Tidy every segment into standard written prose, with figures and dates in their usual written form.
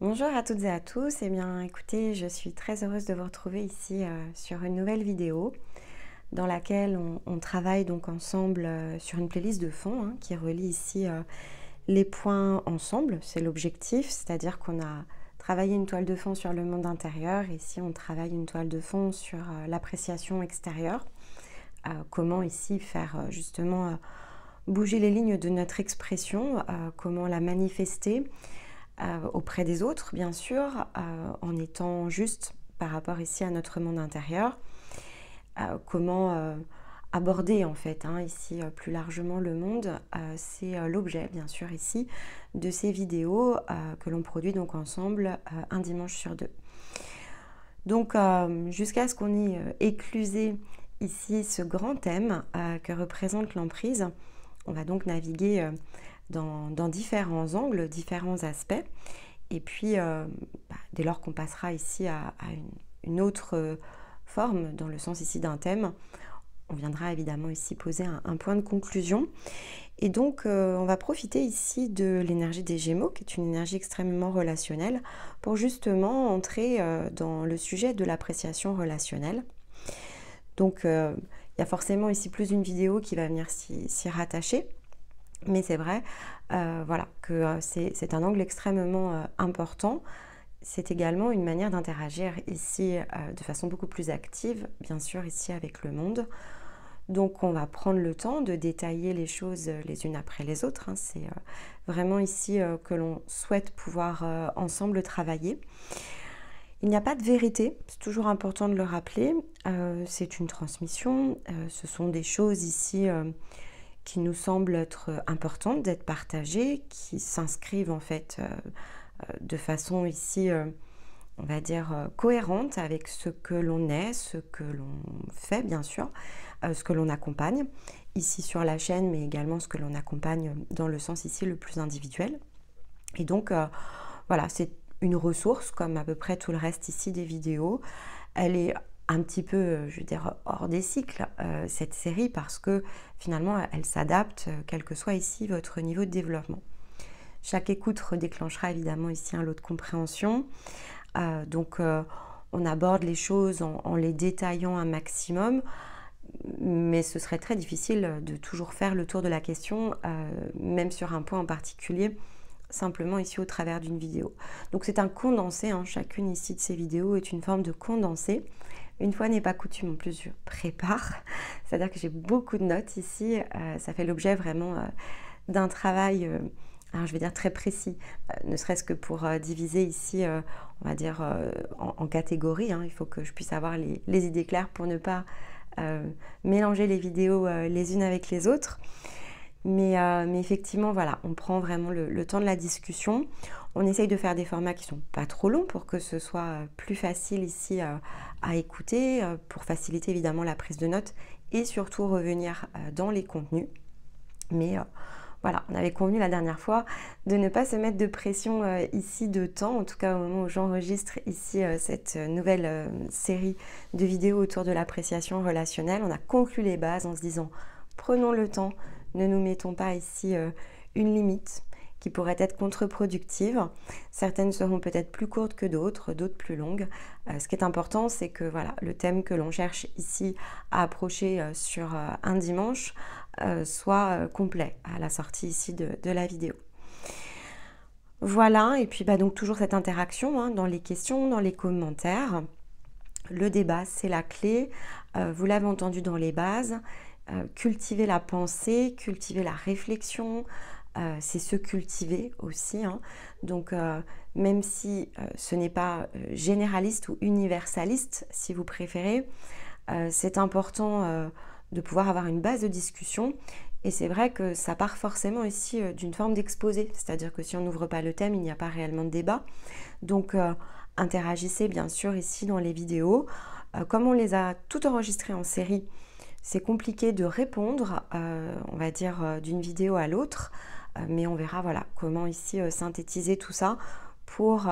Bonjour à toutes et à tous. Eh bien, écoutez, je suis très heureuse de vous retrouver ici sur une nouvelle vidéo dans laquelle on travaille donc ensemble sur une playlist de fond qui relie ici les points ensemble. C'est l'objectif, c'est-à-dire qu'on a travaillé une toile de fond sur le monde intérieur. Ici, on travaille une toile de fond sur l'appréciation extérieure. Comment ici faire justement bouger les lignes de notre expression, comment la manifester auprès des autres, bien sûr, en étant juste par rapport ici à notre monde intérieur. Comment aborder en fait ici plus largement le monde, c'est l'objet bien sûr ici de ces vidéos que l'on produit donc ensemble un dimanche sur deux. Donc jusqu'à ce qu'on y éclusé ici ce grand thème que représente l'emprise, on va donc naviguer dans différents angles, différents aspects. Et puis, dès lors qu'on passera ici à une autre forme, dans le sens ici d'un thème, on viendra évidemment ici poser un point de conclusion. Et donc, on va profiter ici de l'énergie des Gémeaux, qui est une énergie extrêmement relationnelle, pour justement entrer dans le sujet de l'appréciation relationnelle. Donc, il y a forcément ici plus d'une vidéo qui va venir s'y rattacher. Mais c'est vrai voilà, que c'est un angle extrêmement important. C'est également une manière d'interagir ici de façon beaucoup plus active, bien sûr, ici avec le monde. Donc on va prendre le temps de détailler les choses les unes après les autres. C'est vraiment ici que l'on souhaite pouvoir ensemble travailler. Il n'y a pas de vérité, c'est toujours important de le rappeler. C'est une transmission, ce sont des choses ici qui nous semblent être importantes d'être partagées, qui s'inscrivent en fait de façon ici, on va dire, cohérente avec ce que l'on est, ce que l'on fait bien sûr, ce que l'on accompagne ici sur la chaîne, mais également ce que l'on accompagne dans le sens ici le plus individuel. Et donc voilà, c'est une ressource comme à peu près tout le reste ici des vidéos. Elle est un petit peu, je veux dire, hors des cycles, cette série, parce que finalement, elle s'adapte, quel que soit ici votre niveau de développement. Chaque écoute redéclenchera évidemment ici un lot de compréhension. Donc, on aborde les choses en les détaillant un maximum, mais ce serait très difficile de toujours faire le tour de la question, même sur un point en particulier, simplement ici au travers d'une vidéo. Donc c'est un condensé, chacune ici de ces vidéos est une forme de condensé. Une fois n'est pas coutume, en plus je prépare, c'est-à-dire que j'ai beaucoup de notes ici, ça fait l'objet vraiment d'un travail, alors je vais dire très précis, ne serait-ce que pour diviser ici, on va dire en catégories, il faut que je puisse avoir les idées claires pour ne pas mélanger les vidéos les unes avec les autres. Mais effectivement, voilà, on prend vraiment le temps de la discussion. On essaye de faire des formats qui ne sont pas trop longs pour que ce soit plus facile ici à écouter, pour faciliter évidemment la prise de notes et surtout revenir dans les contenus. Mais voilà, on avait convenu la dernière fois de ne pas se mettre de pression ici de temps, en tout cas au moment où j'enregistre ici cette nouvelle série de vidéos autour de l'appréciation relationnelle. On a conclu les bases en se disant, prenons le temps. Ne nous mettons pas ici une limite qui pourrait être contre-productive. Certaines seront peut-être plus courtes que d'autres plus longues. Ce qui est important, c'est que voilà, le thème que l'on cherche ici à approcher sur un dimanche soit complet à la sortie ici de la vidéo. Voilà, et puis donc toujours cette interaction dans les questions, dans les commentaires. Le débat, c'est la clé. Vous l'avez entendu dans les bases. Cultiver la pensée, cultiver la réflexion, c'est se cultiver aussi. Donc, même si ce n'est pas généraliste ou universaliste, si vous préférez, c'est important de pouvoir avoir une base de discussion. Et c'est vrai que ça part forcément ici d'une forme d'exposé, c'est-à-dire que si on n'ouvre pas le thème, il n'y a pas réellement de débat. Donc, interagissez bien sûr ici dans les vidéos. Comme on les a toutes enregistrées en série, c'est compliqué de répondre, on va dire, d'une vidéo à l'autre, mais on verra voilà, comment ici synthétiser tout ça pour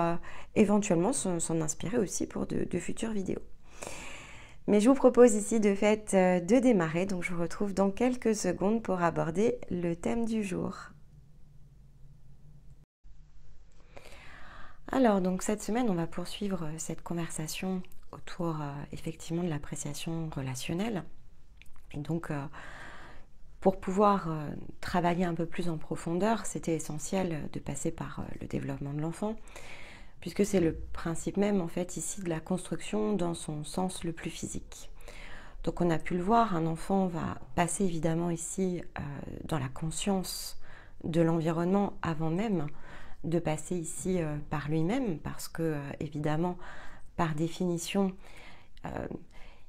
éventuellement s'en inspirer aussi pour de futures vidéos. Mais je vous propose ici de fait de démarrer, donc je vous retrouve dans quelques secondes pour aborder le thème du jour. Alors, donc cette semaine, on va poursuivre cette conversation autour effectivement de l'appréciation relationnelle. Et donc, pour pouvoir travailler un peu plus en profondeur, c'était essentiel de passer par le développement de l'enfant, puisque c'est le principe même en fait ici de la construction dans son sens le plus physique. Donc on a pu le voir, un enfant va passer évidemment ici dans la conscience de l'environnement avant même de passer ici par lui-même, parce que évidemment, par définition,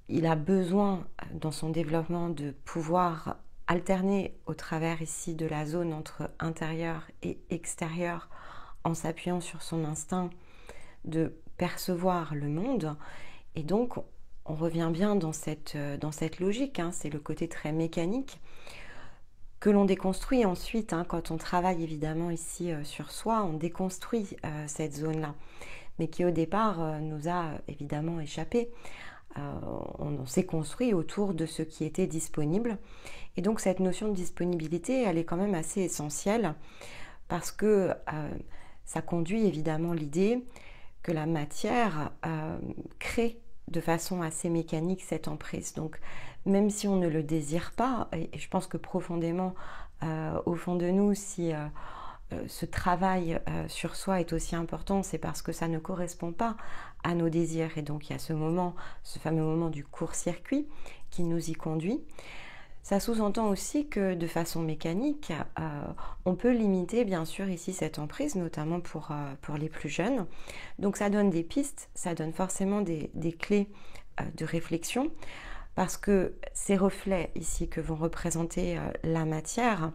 il a besoin dans son développement de pouvoir alterner au travers ici de la zone entre intérieur et extérieur en s'appuyant sur son instinct de percevoir le monde. Et donc on revient bien dans cette logique, hein, c'est le côté très mécanique que l'on déconstruit ensuite, hein, quand on travaille évidemment ici sur soi, on déconstruit cette zone-là, mais qui au départ nous a évidemment échappé. On s'est construit autour de ce qui était disponible. Et donc cette notion de disponibilité, elle est quand même assez essentielle parce que ça conduit évidemment l'idée que la matière crée de façon assez mécanique cette emprise. Donc même si on ne le désire pas, et je pense que profondément au fond de nous, si ce travail sur soi est aussi important, c'est parce que ça ne correspond pas à nos désirs. Et donc il y a ce moment, ce fameux moment du court-circuit qui nous y conduit. Ça sous-entend aussi que de façon mécanique, on peut limiter bien sûr ici cette emprise, notamment pour les plus jeunes. Donc ça donne des pistes, ça donne forcément des clés de réflexion, parce que ces reflets ici que vont représenter la matière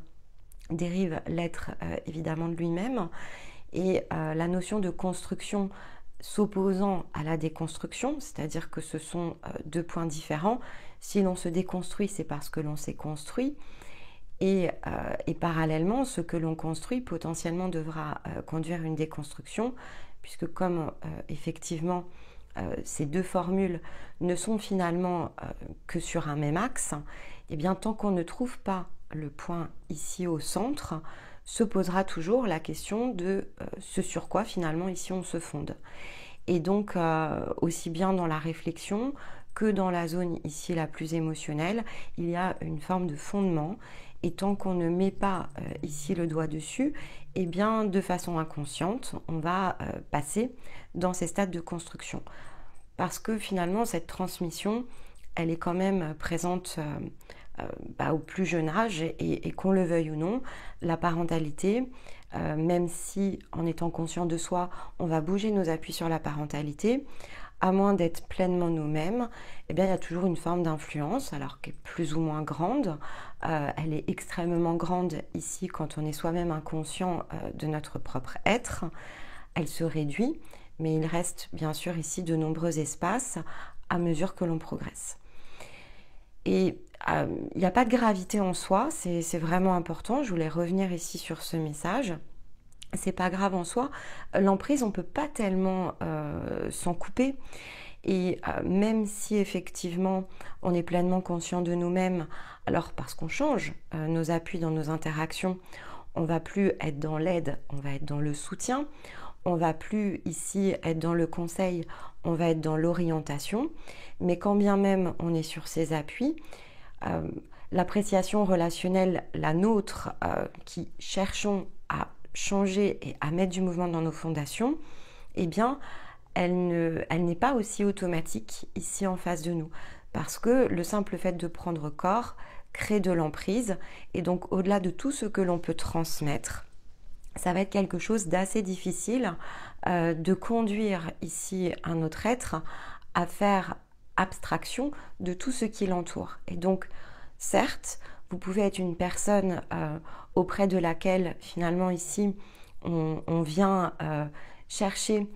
dérivent l'être évidemment de lui-même, et la notion de construction s'opposant à la déconstruction, c'est-à-dire que ce sont deux points différents. Si l'on se déconstruit, c'est parce que l'on s'est construit, et parallèlement, ce que l'on construit potentiellement devra conduire une déconstruction, puisque comme effectivement ces deux formules ne sont finalement que sur un même axe, et bien tant qu'on ne trouve pas le point ici au centre, se posera toujours la question de ce sur quoi finalement ici on se fonde. Et donc aussi bien dans la réflexion que dans la zone ici la plus émotionnelle, il y a une forme de fondement, et tant qu'on ne met pas ici le doigt dessus, eh bien de façon inconsciente, on va passer dans ces stades de construction. Parce que finalement cette transmission, elle est quand même présente au plus jeune âge, et qu'on le veuille ou non, la parentalité, même si en étant conscient de soi, on va bouger nos appuis sur la parentalité, à moins d'être pleinement nous-mêmes, eh bien, il y a toujours une forme d'influence, alors qui est plus ou moins grande. Elle est extrêmement grande ici quand on est soi-même inconscient de notre propre être. Elle se réduit, mais il reste bien sûr ici de nombreux espaces à mesure que l'on progresse. Et il n'y a pas de gravité en soi, c'est vraiment important. Je voulais revenir ici sur ce message. C'est pas grave en soi. L'emprise, on peut pas tellement s'en couper. Et même si effectivement on est pleinement conscient de nous-mêmes, alors parce qu'on change nos appuis dans nos interactions, on va plus être dans l'aide, on va être dans le soutien. On va plus ici être dans le conseil, on va être dans l'orientation. Mais quand bien même on est sur ces appuis, l'appréciation relationnelle, la nôtre, qui cherchons à changer et à mettre du mouvement dans nos fondations, eh bien, elle n'est pas aussi automatique ici en face de nous. Parce que le simple fait de prendre corps crée de l'emprise. Et donc, au-delà de tout ce que l'on peut transmettre, ça va être quelque chose d'assez difficile de conduire ici un autre être à faire abstraction de tout ce qui l'entoure. Et donc, certes, vous pouvez être une personne auprès de laquelle finalement ici on vient chercher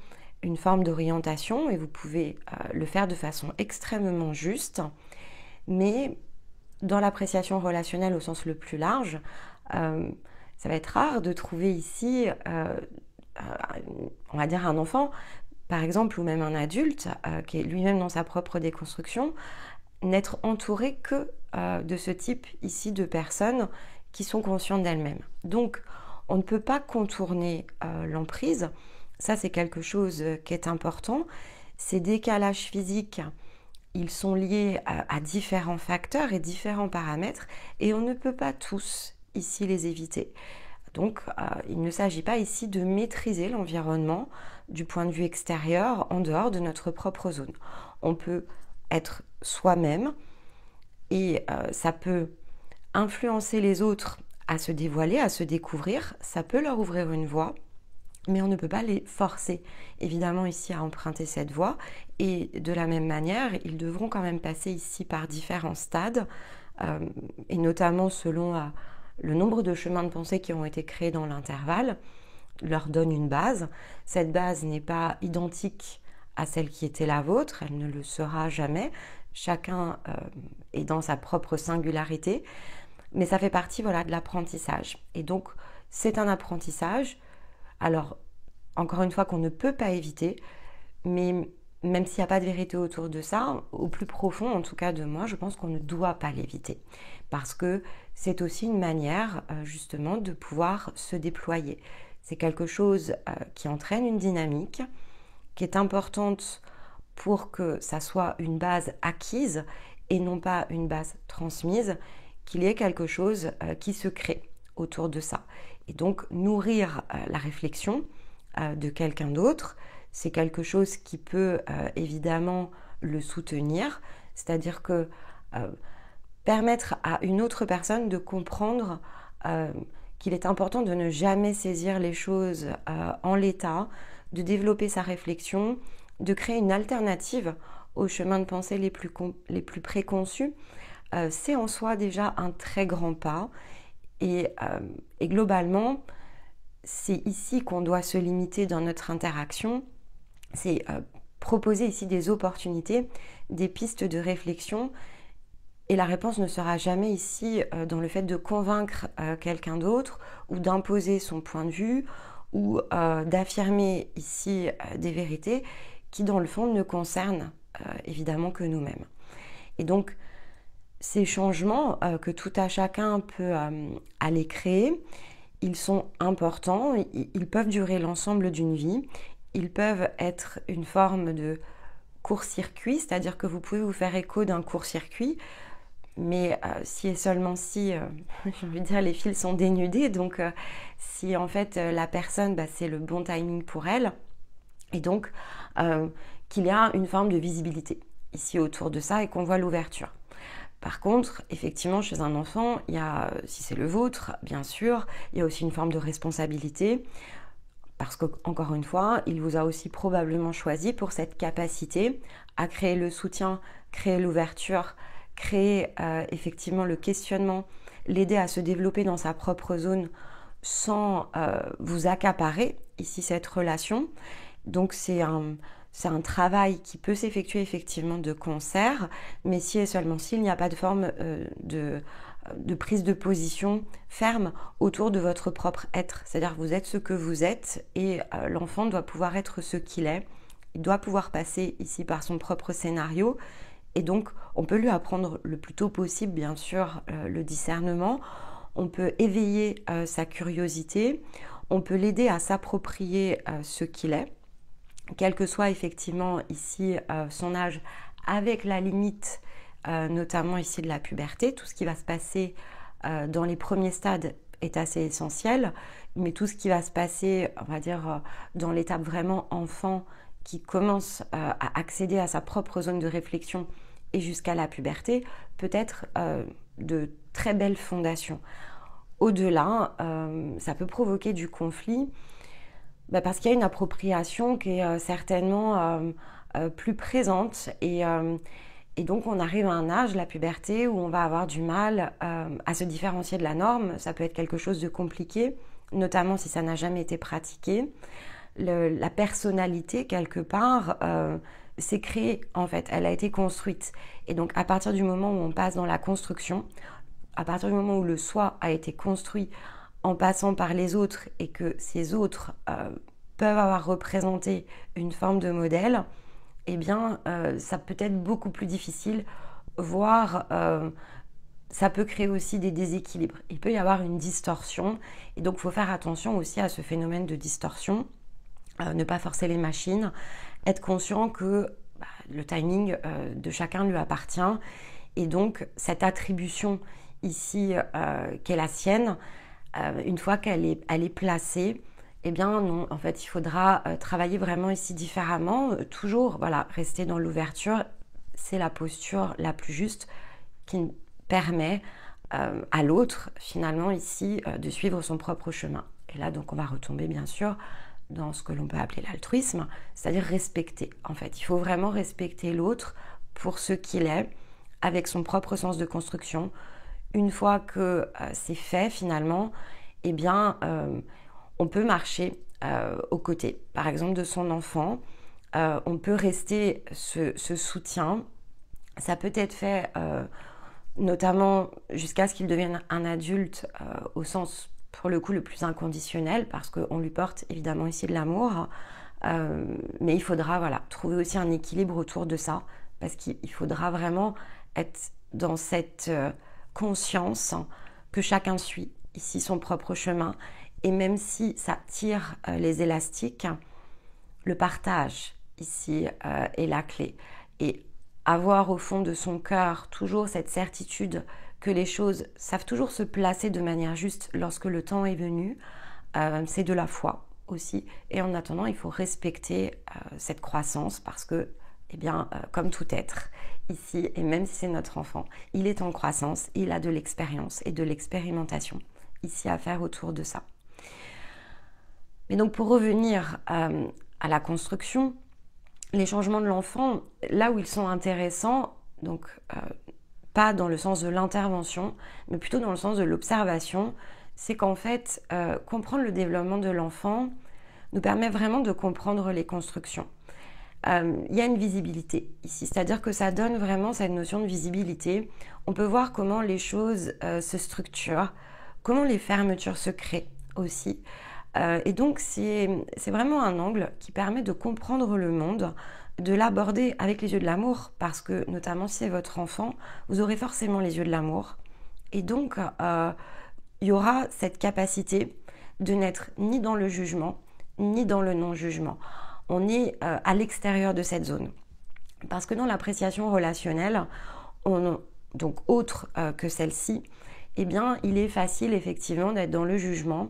une forme d'orientation, et vous pouvez le faire de façon extrêmement juste, mais dans l'appréciation relationnelle au sens le plus large, ça va être rare de trouver ici, on va dire un enfant, par exemple, ou même un adulte, qui est lui-même dans sa propre déconstruction, n'être entouré que de ce type ici de personnes qui sont conscientes d'elles-mêmes. Donc, on ne peut pas contourner l'emprise, Ça, c'est quelque chose qui est important. Ces décalages physiques, ils sont liés à différents facteurs et différents paramètres et on ne peut pas tous ici les éviter. Donc, il ne s'agit pas ici de maîtriser l'environnement du point de vue extérieur en dehors de notre propre zone. On peut être soi-même et ça peut influencer les autres à se dévoiler, à se découvrir. Ça peut leur ouvrir une voie, mais on ne peut pas les forcer, évidemment, ici à emprunter cette voie. Et de la même manière, ils devront quand même passer ici par différents stades, et notamment selon le nombre de chemins de pensée qui ont été créés dans l'intervalle, leur donne une base. Cette base n'est pas identique à celle qui était la vôtre, elle ne le sera jamais. Chacun est dans sa propre singularité, mais ça fait partie, voilà, de l'apprentissage. Et donc, c'est un apprentissage, alors, encore une fois, qu'on ne peut pas éviter, mais même s'il n'y a pas de vérité autour de ça, au plus profond, en tout cas de moi, je pense qu'on ne doit pas l'éviter. Parce que c'est aussi une manière, justement, de pouvoir se déployer. C'est quelque chose qui entraîne une dynamique, qui est importante pour que ça soit une base acquise et non pas une base transmise, qu'il y ait quelque chose qui se crée autour de ça. Et donc, nourrir la réflexion de quelqu'un d'autre, c'est quelque chose qui peut évidemment le soutenir, c'est-à-dire que permettre à une autre personne de comprendre qu'il est important de ne jamais saisir les choses en l'état, de développer sa réflexion, de créer une alternative aux chemins de pensée les plus préconçus, c'est en soi déjà un très grand pas. Et globalement, c'est ici qu'on doit se limiter dans notre interaction, c'est proposer ici des opportunités, des pistes de réflexion. Et la réponse ne sera jamais ici dans le fait de convaincre quelqu'un d'autre ou d'imposer son point de vue ou d'affirmer ici des vérités qui, dans le fond, ne concernent évidemment que nous-mêmes. Et donc, ces changements que tout à chacun peut aller créer, ils sont importants, ils peuvent durer l'ensemble d'une vie, ils peuvent être une forme de court-circuit, c'est-à-dire que vous pouvez vous faire écho d'un court-circuit, mais si et seulement si, j'ai envie de dire, les fils sont dénudés, donc si en fait la personne, c'est le bon timing pour elle, et donc qu'il y a une forme de visibilité ici autour de ça et qu'on voit l'ouverture. Par contre, effectivement, chez un enfant, il y a, si c'est le vôtre, bien sûr, il y a aussi une forme de responsabilité, parce qu'encore une fois, il vous a aussi probablement choisi pour cette capacité à créer le soutien, créer l'ouverture, créer effectivement le questionnement, l'aider à se développer dans sa propre zone sans vous accaparer ici cette relation. Donc c'est un travail qui peut s'effectuer effectivement de concert, mais si et seulement s'il n'y a pas de forme de prise de position ferme autour de votre propre être. C'est-à-dire que vous êtes ce que vous êtes et l'enfant doit pouvoir être ce qu'il est. Il doit pouvoir passer ici par son propre scénario. Et donc, on peut lui apprendre le plus tôt possible, bien sûr, le discernement. On peut éveiller sa curiosité. On peut l'aider à s'approprier ce qu'il est, quel que soit effectivement ici son âge, avec la limite notamment ici de la puberté. Tout ce qui va se passer dans les premiers stades est assez essentiel, mais tout ce qui va se passer, on va dire, dans l'étape vraiment enfant, qui commence à accéder à sa propre zone de réflexion et jusqu'à la puberté, peut être de très belles fondations. Au-delà, ça peut provoquer du conflit, parce qu'il y a une appropriation qui est certainement plus présente et donc on arrive à un âge, la puberté, où on va avoir du mal à se différencier de la norme. Ça peut être quelque chose de compliqué, notamment si ça n'a jamais été pratiqué. La personnalité, quelque part, s'est créée en fait, elle a été construite. Et donc à partir du moment où on passe dans la construction, à partir du moment où le soi a été construit en passant par les autres et que ces autres peuvent avoir représenté une forme de modèle, eh bien ça peut être beaucoup plus difficile, voire ça peut créer aussi des déséquilibres. Il peut y avoir une distorsion et donc il faut faire attention aussi à ce phénomène de distorsion. ne pas forcer les machines, être conscient que le timing de chacun lui appartient et donc cette attribution ici qui est la sienne, une fois qu'elle est placée, eh bien non, en fait il faudra travailler vraiment ici différemment, toujours voilà, rester dans l'ouverture, c'est la posture la plus juste qui permet à l'autre finalement ici de suivre son propre chemin. Et là donc on va retomber bien sûr dans ce que l'on peut appeler l'altruisme, c'est-à-dire respecter. En fait, il faut vraiment respecter l'autre pour ce qu'il est, avec son propre sens de construction. Une fois que c'est fait finalement, eh bien, on peut marcher aux côtés, par exemple, de son enfant. On peut rester ce soutien. Ça peut être fait notamment jusqu'à ce qu'il devienne un adulte au sens pour le coup le plus inconditionnel, parce qu'on lui porte évidemment ici de l'amour, mais il faudra voilà, trouver aussi un équilibre autour de ça, parce qu'il faudra vraiment être dans cette conscience que chacun suit ici son propre chemin, et même si ça tire les élastiques, le partage ici est la clé, et avoir au fond de son cœur toujours cette certitude que les choses savent toujours se placer de manière juste lorsque le temps est venu, c'est de la foi aussi. Et en attendant, il faut respecter cette croissance parce que, eh bien, comme tout être ici, et même si c'est notre enfant, il est en croissance, il a de l'expérience et de l'expérimentation ici à faire autour de ça. Mais donc pour revenir à la construction, les changements de l'enfant, là où ils sont intéressants, donc pas dans le sens de l'intervention, mais plutôt dans le sens de l'observation, c'est qu'en fait, comprendre le développement de l'enfant nous permet vraiment de comprendre les constructions. Il y a une visibilité ici, c'est-à-dire que ça donne vraiment cette notion de visibilité. On peut voir comment les choses se structurent, comment les fermetures se créent aussi. Et donc, c'est vraiment un angle qui permet de comprendre le monde, de l'aborder avec les yeux de l'amour, parce que notamment si c'est votre enfant, vous aurez forcément les yeux de l'amour. Et donc, il y aura cette capacité de n'être ni dans le jugement, ni dans le non-jugement. On est à l'extérieur de cette zone. Parce que dans l'appréciation relationnelle, donc autre que celle-ci, eh bien, il est facile effectivement d'être dans le jugement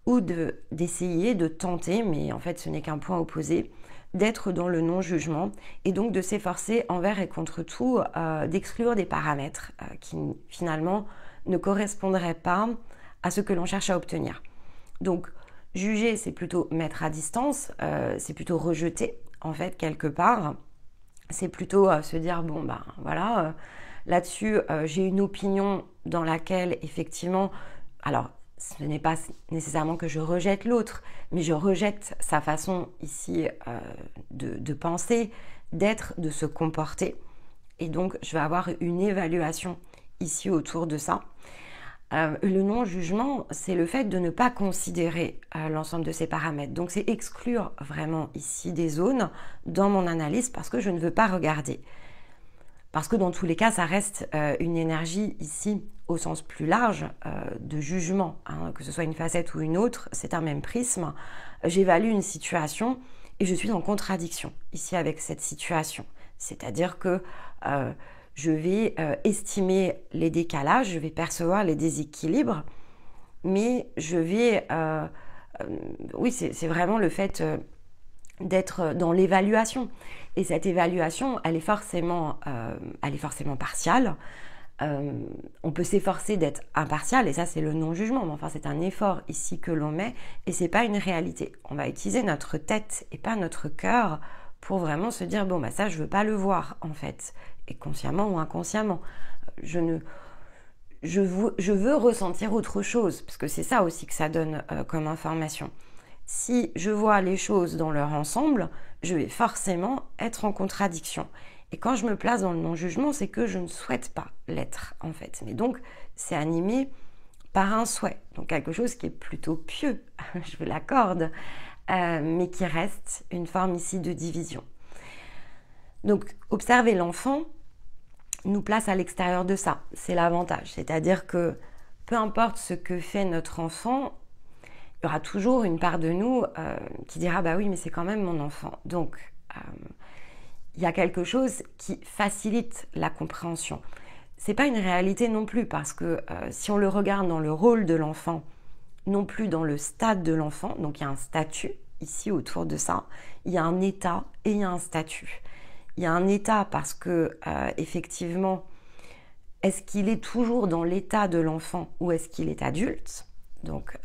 ou d'essayer, de tenter, mais en fait ce n'est qu'un point opposé, d'être dans le non-jugement et donc de s'efforcer envers et contre tout d'exclure des paramètres qui finalement ne correspondraient pas à ce que l'on cherche à obtenir. Donc juger, c'est plutôt mettre à distance, c'est plutôt rejeter en fait quelque part, c'est plutôt se dire bon ben voilà, là-dessus j'ai une opinion dans laquelle effectivement, alors ce n'est pas nécessairement que je rejette l'autre, mais je rejette sa façon ici de penser, d'être, de se comporter. Et donc, je vais avoir une évaluation ici autour de ça. Le non-jugement, c'est le fait de ne pas considérer l'ensemble de ces paramètres. Donc, c'est exclure vraiment ici des zones dans mon analyse parce que je ne veux pas regarder. Parce que dans tous les cas, ça reste une énergie ici au sens plus large de jugement, hein, que ce soit une facette ou une autre, c'est un même prisme. J'évalue une situation et je suis en contradiction ici avec cette situation. C'est-à-dire que je vais estimer les décalages, je vais percevoir les déséquilibres, mais je vais... oui, c'est vraiment le fait d'être dans l'évaluation. Et cette évaluation, elle est forcément partiale. On peut s'efforcer d'être impartial, et ça c'est le non-jugement, mais enfin c'est un effort ici que l'on met, et c'est pas une réalité. On va utiliser notre tête et pas notre cœur pour vraiment se dire bon bah ça je veux pas le voir en fait, et consciemment ou inconsciemment. Je veux ressentir autre chose, parce que c'est ça aussi que ça donne comme information. Si je vois les choses dans leur ensemble, je vais forcément être en contradiction. Et quand je me place dans le non-jugement, c'est que je ne souhaite pas l'être, en fait. Mais donc, c'est animé par un souhait. Donc, quelque chose qui est plutôt pieux, je vous l'accorde, mais qui reste une forme ici de division. Donc, observer l'enfant nous place à l'extérieur de ça. C'est l'avantage. C'est-à-dire que peu importe ce que fait notre enfant, il y aura toujours une part de nous qui dira « bah oui, mais c'est quand même mon enfant ». Donc, il y a quelque chose qui facilite la compréhension. C'est pas une réalité non plus, parce que si on le regarde dans le rôle de l'enfant, non plus dans le stade de l'enfant, donc il y a un statut ici autour de ça, il y a un état et il y a un statut. Il y a un état parce que effectivement, est-ce qu'il est toujours dans l'état de l'enfant ou est-ce qu'il est adulte? Donc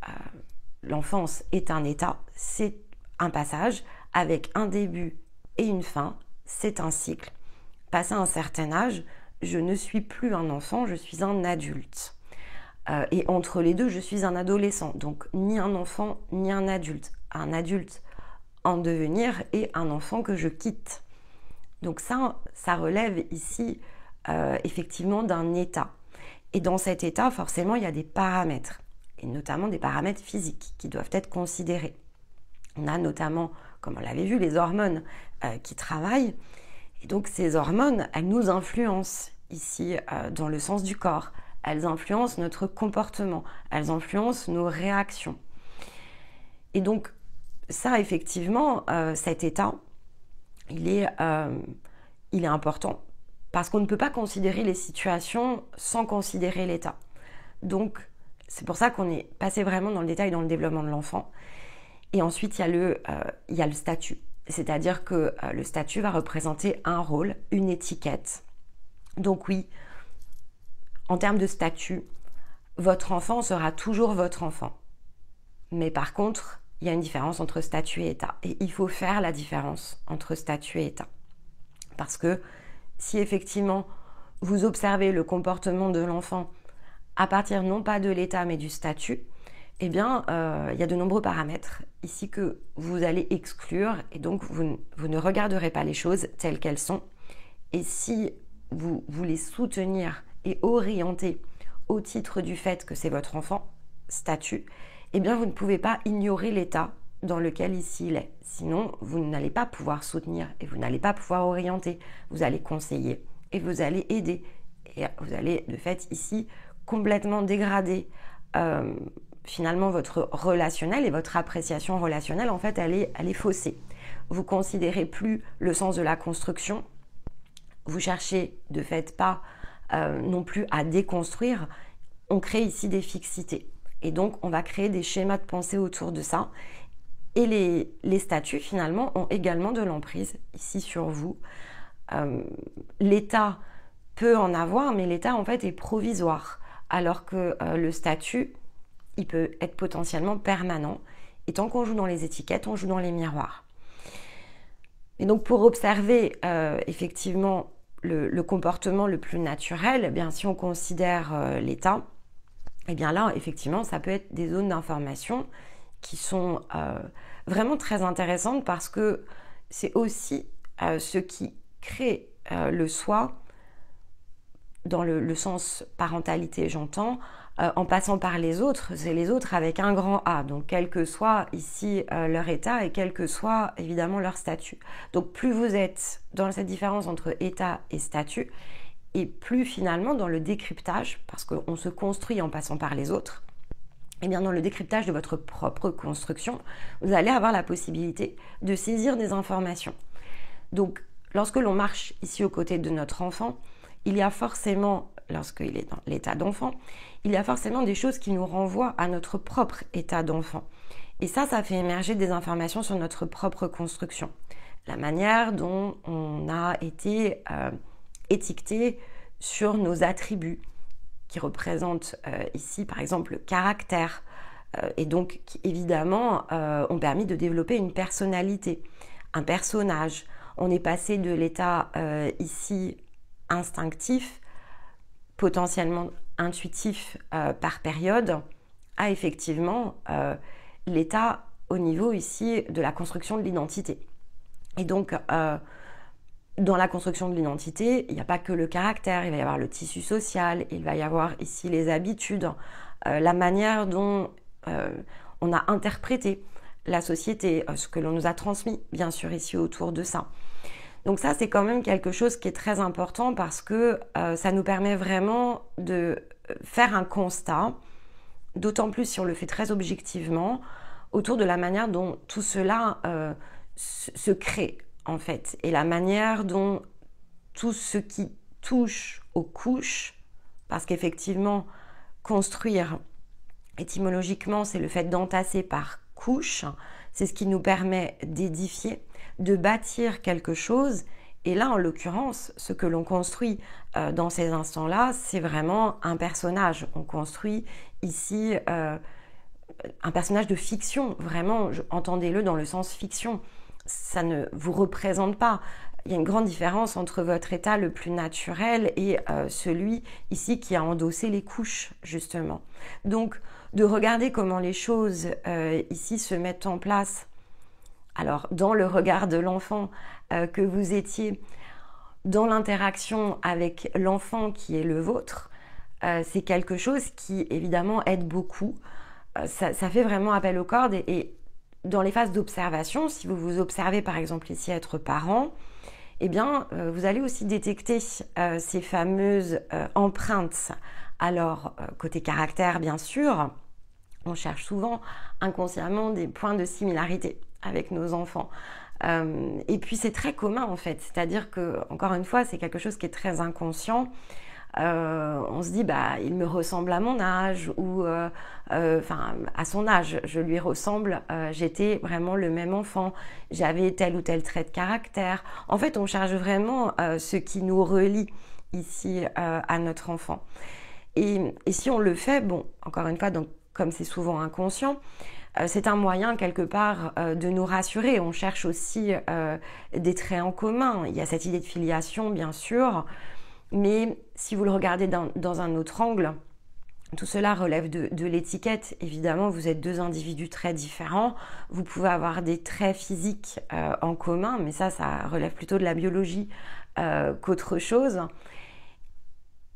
l'enfance est un état, c'est un passage avec un début et une fin, c'est un cycle. Passé un certain âge, je ne suis plus un enfant, je suis un adulte. Et entre les deux, je suis un adolescent, donc ni un enfant ni un adulte en devenir et un enfant que je quitte. Donc ça relève ici effectivement d'un état. Et dans cet état, forcément, il y a des paramètres, et notamment des paramètres physiques qui doivent être considérés. On a notamment, comme on l'avait vu, les hormones qui travaillent. Et donc ces hormones, elles nous influencent ici dans le sens du corps. Elles influencent notre comportement, elles influencent nos réactions. Et donc ça, effectivement, cet état, il est important parce qu'on ne peut pas considérer les situations sans considérer l'état. Donc c'est pour ça qu'on est passé vraiment dans le détail dans le développement de l'enfant. Et ensuite, il y a le statut. C'est-à-dire que le statut va représenter un rôle, une étiquette. Donc oui, en termes de statut, votre enfant sera toujours votre enfant. Mais par contre, il y a une différence entre statut et état. Et il faut faire la différence entre statut et état. Parce que si effectivement, vous observez le comportement de l'enfant à partir non pas de l'état mais du statut, eh bien, il y a de nombreux paramètres ici que vous allez exclure et donc vous ne regarderez pas les choses telles qu'elles sont. Et si vous voulez soutenir et orienter au titre du fait que c'est votre enfant, statut, eh bien, vous ne pouvez pas ignorer l'état dans lequel ici il est. Sinon, vous n'allez pas pouvoir soutenir et vous n'allez pas pouvoir orienter. Vous allez conseiller et vous allez aider. Et vous allez, de fait, ici, complètement dégrader finalement votre relationnel et votre appréciation relationnelle, en fait, elle est faussée. Vous considérez plus le sens de la construction. Vous cherchez, de fait, pas non plus à déconstruire. On crée ici des fixités. Et donc, on va créer des schémas de pensée autour de ça. Et les statuts, finalement, ont également de l'emprise ici sur vous. L'état peut en avoir, mais l'état, en fait, est provisoire. Alors que le statut, il peut être potentiellement permanent. Et tant qu'on joue dans les étiquettes, on joue dans les miroirs. Et donc, pour observer effectivement le comportement le plus naturel, eh bien, si on considère l'état, eh bien là, effectivement, ça peut être des zones d'information qui sont vraiment très intéressantes parce que c'est aussi ce qui crée le soi dans le sens parentalité, j'entends, en passant par les autres, c'est les autres avec un grand A, donc quel que soit ici leur état et quel que soit évidemment leur statut. Donc plus vous êtes dans cette différence entre état et statut, et plus finalement dans le décryptage, parce qu'on se construit en passant par les autres, et bien dans le décryptage de votre propre construction, vous allez avoir la possibilité de saisir des informations. Donc lorsque l'on marche ici aux côtés de notre enfant, il y a forcément, lorsqu'il est dans l'état d'enfant, il y a forcément des choses qui nous renvoient à notre propre état d'enfant. Et ça fait émerger des informations sur notre propre construction. La manière dont on a été étiqueté sur nos attributs, qui représentent ici par exemple le caractère, et donc qui évidemment ont permis de développer une personnalité, un personnage. On est passé de l'état ici instinctif, potentiellement intuitif par période, à effectivement l'état au niveau ici de la construction de l'identité. Et donc, dans la construction de l'identité, il n'y a pas que le caractère, il va y avoir le tissu social, il va y avoir ici les habitudes, la manière dont on a interprété la société, ce que l'on nous a transmis, bien sûr, ici autour de ça. Donc ça, c'est quand même quelque chose qui est très important parce que ça nous permet vraiment de faire un constat, d'autant plus si on le fait très objectivement, autour de la manière dont tout cela se crée, en fait, et la manière dont tout ce qui touche aux couches, parce qu'effectivement, construire, étymologiquement, c'est le fait d'entasser par couches, c'est ce qui nous permet d'édifier, de bâtir quelque chose. Et là, en l'occurrence, ce que l'on construit dans ces instants-là, c'est vraiment un personnage. On construit ici un personnage de fiction, vraiment, entendez-le dans le sens fiction. Ça ne vous représente pas. Il y a une grande différence entre votre état le plus naturel et celui ici qui a endossé les couches, justement. Donc, de regarder comment les choses ici se mettent en place. Alors, dans le regard de l'enfant que vous étiez, dans l'interaction avec l'enfant qui est le vôtre, c'est quelque chose qui, évidemment, aide beaucoup. Ça fait vraiment appel aux cordes et dans les phases d'observation, si vous vous observez, par exemple, ici être parent, eh bien, vous allez aussi détecter ces fameuses empreintes. Alors, côté caractère, bien sûr, on cherche souvent inconsciemment des points de similarité avec nos enfants. Et puis, c'est très commun, en fait. C'est-à-dire que, encore une fois, c'est quelque chose qui est très inconscient. On se dit, bah, il me ressemble à mon âge ou à son âge, je lui ressemble, j'étais vraiment le même enfant, j'avais tel ou tel trait de caractère. En fait, on cherche vraiment ce qui nous relie ici à notre enfant. Et si on le fait, bon, encore une fois, donc, comme c'est souvent inconscient, c'est un moyen quelque part de nous rassurer. On cherche aussi des traits en commun. Il y a cette idée de filiation, bien sûr. Mais si vous le regardez dans un autre angle, tout cela relève de l'étiquette. Évidemment, vous êtes deux individus très différents. Vous pouvez avoir des traits physiques en commun, mais ça relève plutôt de la biologie qu'autre chose.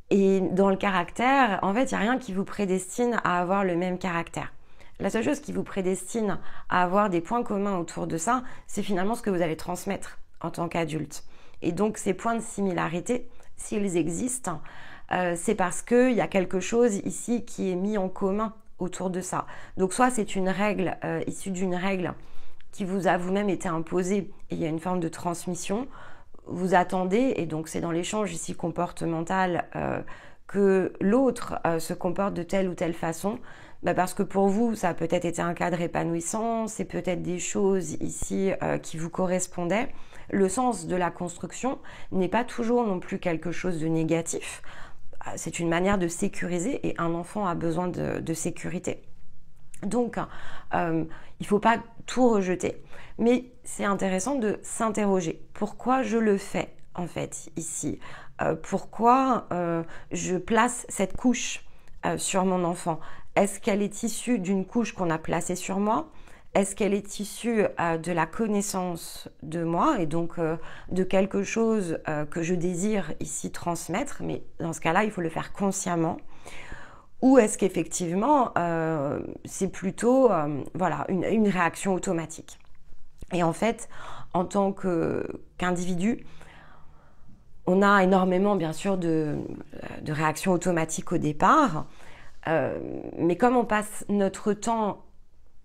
Et dans le caractère, en fait, il n'y a rien qui vous prédestine à avoir le même caractère. La seule chose qui vous prédestine à avoir des points communs autour de ça, c'est finalement ce que vous allez transmettre en tant qu'adulte. Et donc, ces points de similarité, s'ils existent, c'est parce qu'il y a quelque chose ici qui est mis en commun autour de ça. Donc soit c'est une règle issue d'une règle qui vous a vous-même été imposée et il y a une forme de transmission, vous attendez, et donc c'est dans l'échange ici comportemental que l'autre se comporte de telle ou telle façon, parce que pour vous, ça a peut-être été un cadre épanouissant, c'est peut-être des choses ici qui vous correspondaient. Le sens de la construction n'est pas toujours non plus quelque chose de négatif. C'est une manière de sécuriser et un enfant a besoin de sécurité. Donc, il ne faut pas tout rejeter. Mais c'est intéressant de s'interroger. Pourquoi je le fais en fait ici? Pourquoi je place cette couche sur mon enfant? Est-ce qu'elle est issue d'une couche qu'on a placée sur moi? Est-ce qu'elle est issue de la connaissance de moi et donc de quelque chose que je désire ici transmettre? Mais dans ce cas-là, il faut le faire consciemment. Ou est-ce qu'effectivement, c'est plutôt une réaction automatique? Et en fait, en tant qu'individu, on a énormément, bien sûr, de réactions automatiques au départ. Mais comme on passe notre temps,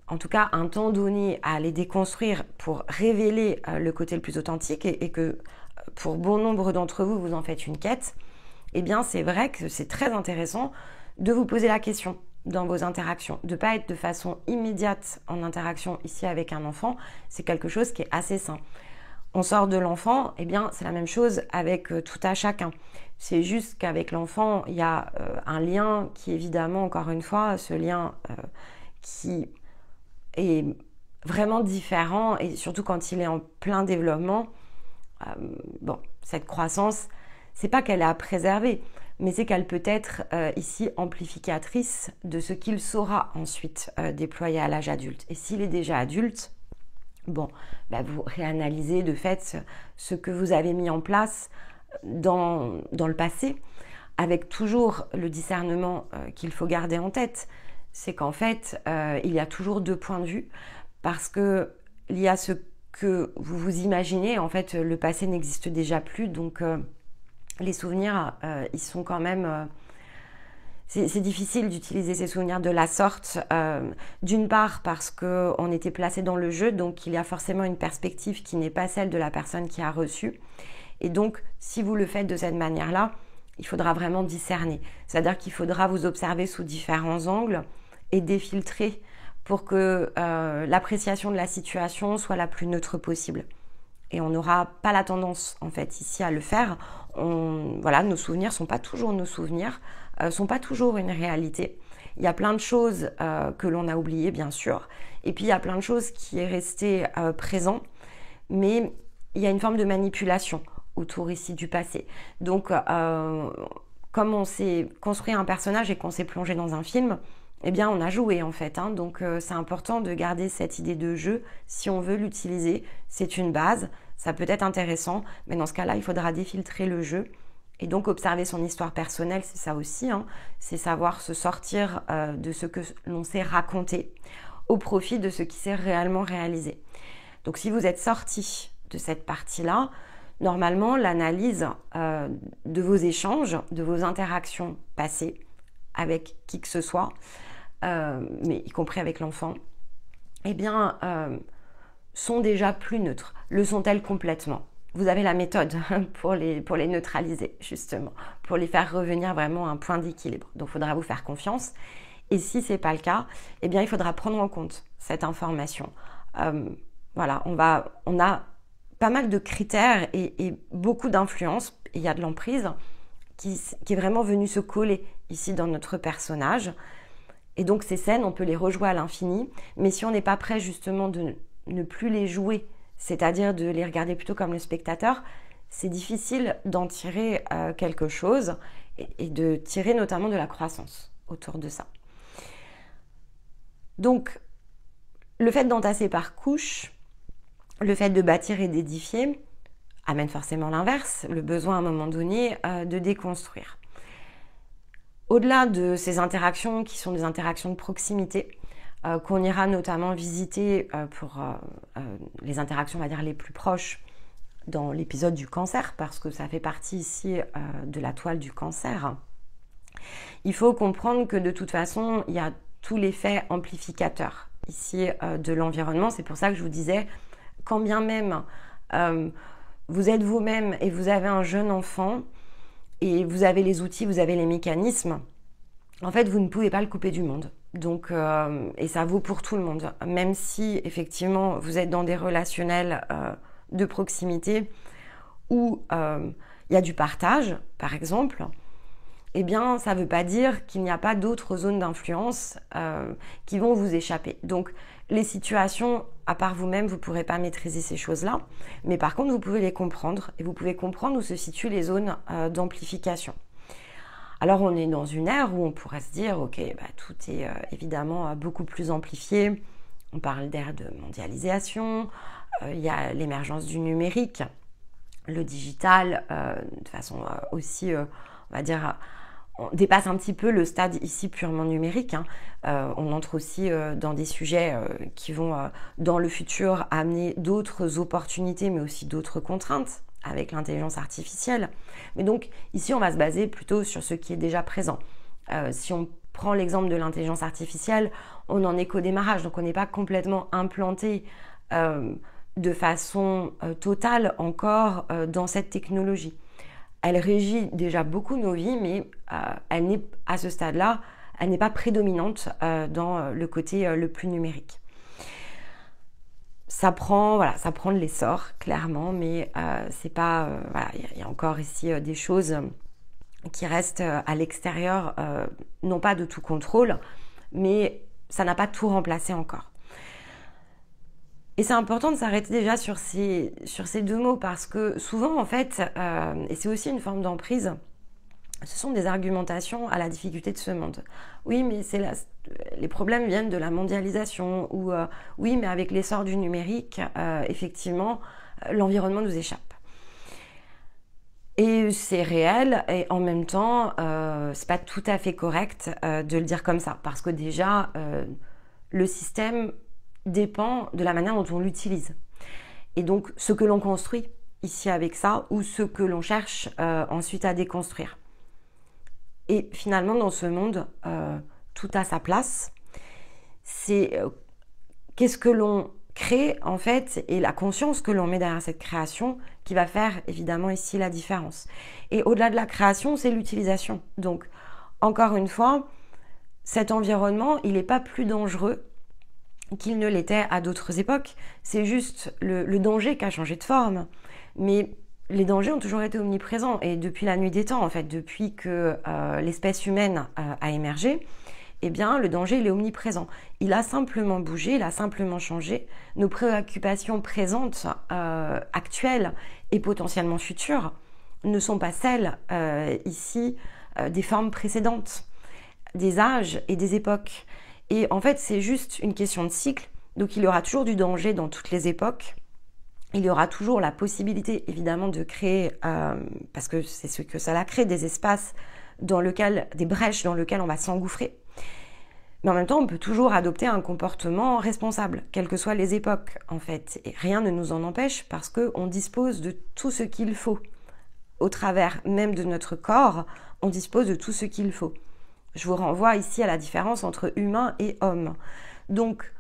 en tout cas un temps donné, à les déconstruire pour révéler le côté le plus authentique et que pour bon nombre d'entre vous, vous en faites une quête, eh bien c'est vrai que c'est très intéressant de vous poser la question dans vos interactions, de ne pas être de façon immédiate en interaction ici avec un enfant, c'est quelque chose qui est assez sain. On sort de l'enfant, eh bien c'est la même chose avec tout à chacun. C'est juste qu'avec l'enfant, il y a un lien qui évidemment, encore une fois, ce lien qui est vraiment différent et surtout quand il est en plein développement, cette croissance, c'est pas qu'elle est à préserver, mais c'est qu'elle peut être ici amplificatrice de ce qu'il saura ensuite déployer à l'âge adulte. Et s'il est déjà adulte, vous réanalysez de fait ce que vous avez mis en place dans le passé, avec toujours le discernement qu'il faut garder en tête. C'est qu'en fait, il y a toujours deux points de vue, parce qu'il y a ce que vous vous imaginez, en fait, le passé n'existe déjà plus, donc les souvenirs, ils sont quand même... c'est difficile d'utiliser ces souvenirs de la sorte, d'une part parce qu'on était placé dans le jeu, donc il y a forcément une perspective qui n'est pas celle de la personne qui a reçu. Et donc, si vous le faites de cette manière-là, il faudra vraiment discerner. C'est-à-dire qu'il faudra vous observer sous différents angles et défiltrer pour que l'appréciation de la situation soit la plus neutre possible. Et on n'aura pas la tendance, en fait, ici à le faire. Voilà, nos souvenirs ne sont pas toujours nos souvenirs, sont pas toujours une réalité. Il y a plein de choses que l'on a oubliées, bien sûr. Et puis, il y a plein de choses qui est resté présent. Mais il y a une forme de manipulation autour ici du passé. Donc, comme on s'est construit un personnage et qu'on s'est plongé dans un film, eh bien, on a joué en fait. Donc, c'est important de garder cette idée de jeu. Si on veut l'utiliser, c'est une base. Ça peut être intéressant, mais dans ce cas-là, il faudra défiltrer le jeu. Et donc, observer son histoire personnelle, c'est ça aussi. C'est savoir se sortir de ce que l'on s'est raconté au profit de ce qui s'est réellement réalisé. Donc, si vous êtes sorti de cette partie-là, normalement, l'analyse de vos échanges, de vos interactions passées avec qui que ce soit, mais y compris avec l'enfant, eh bien, sont déjà plus neutres. Le sont-elles complètement? Vous avez la méthode pour les neutraliser, justement, pour les faire revenir vraiment à un point d'équilibre. Donc, il faudra vous faire confiance. Et si ce n'est pas le cas, eh bien, il faudra prendre en compte cette information. Voilà, on a pas mal de critères et beaucoup d'influence. Il y a de l'emprise qui est vraiment venue se coller ici dans notre personnage. Et donc, ces scènes, on peut les rejouer à l'infini. Mais si on n'est pas prêt, justement, de ne plus les jouer, c'est-à-dire de les regarder plutôt comme le spectateur, c'est difficile d'en tirer quelque chose et de tirer notamment de la croissance autour de ça. Donc, le fait d'entasser par couches, le fait de bâtir et d'édifier, amène forcément l'inverse, le besoin à un moment donné de déconstruire. Au-delà de ces interactions qui sont des interactions de proximité, qu'on ira notamment visiter pour les interactions, on va dire, les plus proches dans l'épisode du cancer, parce que ça fait partie ici de la toile du cancer. Il faut comprendre que de toute façon, il y a tout l'effet amplificateur ici de l'environnement. C'est pour ça que je vous disais, quand bien même vous êtes vous-même et vous avez un jeune enfant et vous avez les outils, vous avez les mécanismes, en fait, vous ne pouvez pas le couper du monde. Donc, et ça vaut pour tout le monde. Même si, effectivement, vous êtes dans des relationnels de proximité où il y a du partage, par exemple, eh bien, ça ne veut pas dire qu'il n'y a pas d'autres zones d'influence qui vont vous échapper. Donc, les situations, à part vous-même, vous ne pourrez pas maîtriser ces choses-là. Mais par contre, vous pouvez les comprendre et vous pouvez comprendre où se situent les zones d'amplification. Alors, on est dans une ère où on pourrait se dire, ok, tout est évidemment beaucoup plus amplifié. On parle d'ère de mondialisation, il y a l'émergence du numérique, le digital, de façon aussi, on va dire, on dépasse un petit peu le stade ici purement numérique. On entre aussi dans des sujets qui vont, dans le futur, amener d'autres opportunités, mais aussi d'autres contraintes avec l'intelligence artificielle. Mais donc, ici, on va se baser plutôt sur ce qui est déjà présent. Si on prend l'exemple de l'intelligence artificielle, on n'en est qu'au démarrage, donc on n'est pas complètement implanté de façon totale encore dans cette technologie. Elle régit déjà beaucoup nos vies, mais elle n'est, à ce stade-là, elle n'est pas prédominante dans le côté le plus numérique. Ça prend de l'essor, clairement, mais c'est pas... il y a encore ici des choses qui restent à l'extérieur, non pas de tout contrôle, mais ça n'a pas tout remplacé encore. Et c'est important de s'arrêter déjà sur ces deux mots, parce que souvent, en fait, et c'est aussi une forme d'emprise, ce sont des argumentations à la difficulté de ce monde. Oui, mais les problèmes viennent de la mondialisation, ou oui, mais avec l'essor du numérique, effectivement, l'environnement nous échappe. Et c'est réel, et en même temps, c'est pas tout à fait correct de le dire comme ça, parce que déjà, le système dépend de la manière dont on l'utilise. Et donc, ce que l'on construit ici avec ça, ou ce que l'on cherche ensuite à déconstruire. Et finalement, dans ce monde, tout a sa place. C'est qu'est-ce que l'on crée, en fait, et la conscience que l'on met derrière cette création qui va faire, évidemment, ici, la différence. Et au-delà de la création, c'est l'utilisation. Donc, encore une fois, cet environnement, il n'est pas plus dangereux qu'il ne l'était à d'autres époques. C'est juste le danger qui a changé de forme. Mais les dangers ont toujours été omniprésents. Et depuis la nuit des temps, en fait, depuis que l'espèce humaine a émergé, eh bien, le danger, il est omniprésent. Il a simplement bougé, il a simplement changé. Nos préoccupations présentes, actuelles et potentiellement futures ne sont pas celles, ici, des formes précédentes, des âges et des époques. Et en fait, c'est juste une question de cycle. Donc, il y aura toujours du danger dans toutes les époques. Il y aura toujours la possibilité, évidemment, de créer, parce que c'est ce que ça crée, des espaces dans lesquels, des brèches dans lesquelles on va s'engouffrer. Mais en même temps, on peut toujours adopter un comportement responsable, quelles que soient les époques, en fait. Et rien ne nous en empêche parce qu'on dispose de tout ce qu'il faut. Au travers même de notre corps, on dispose de tout ce qu'il faut. Je vous renvoie ici à la différence entre humain et homme. Donc,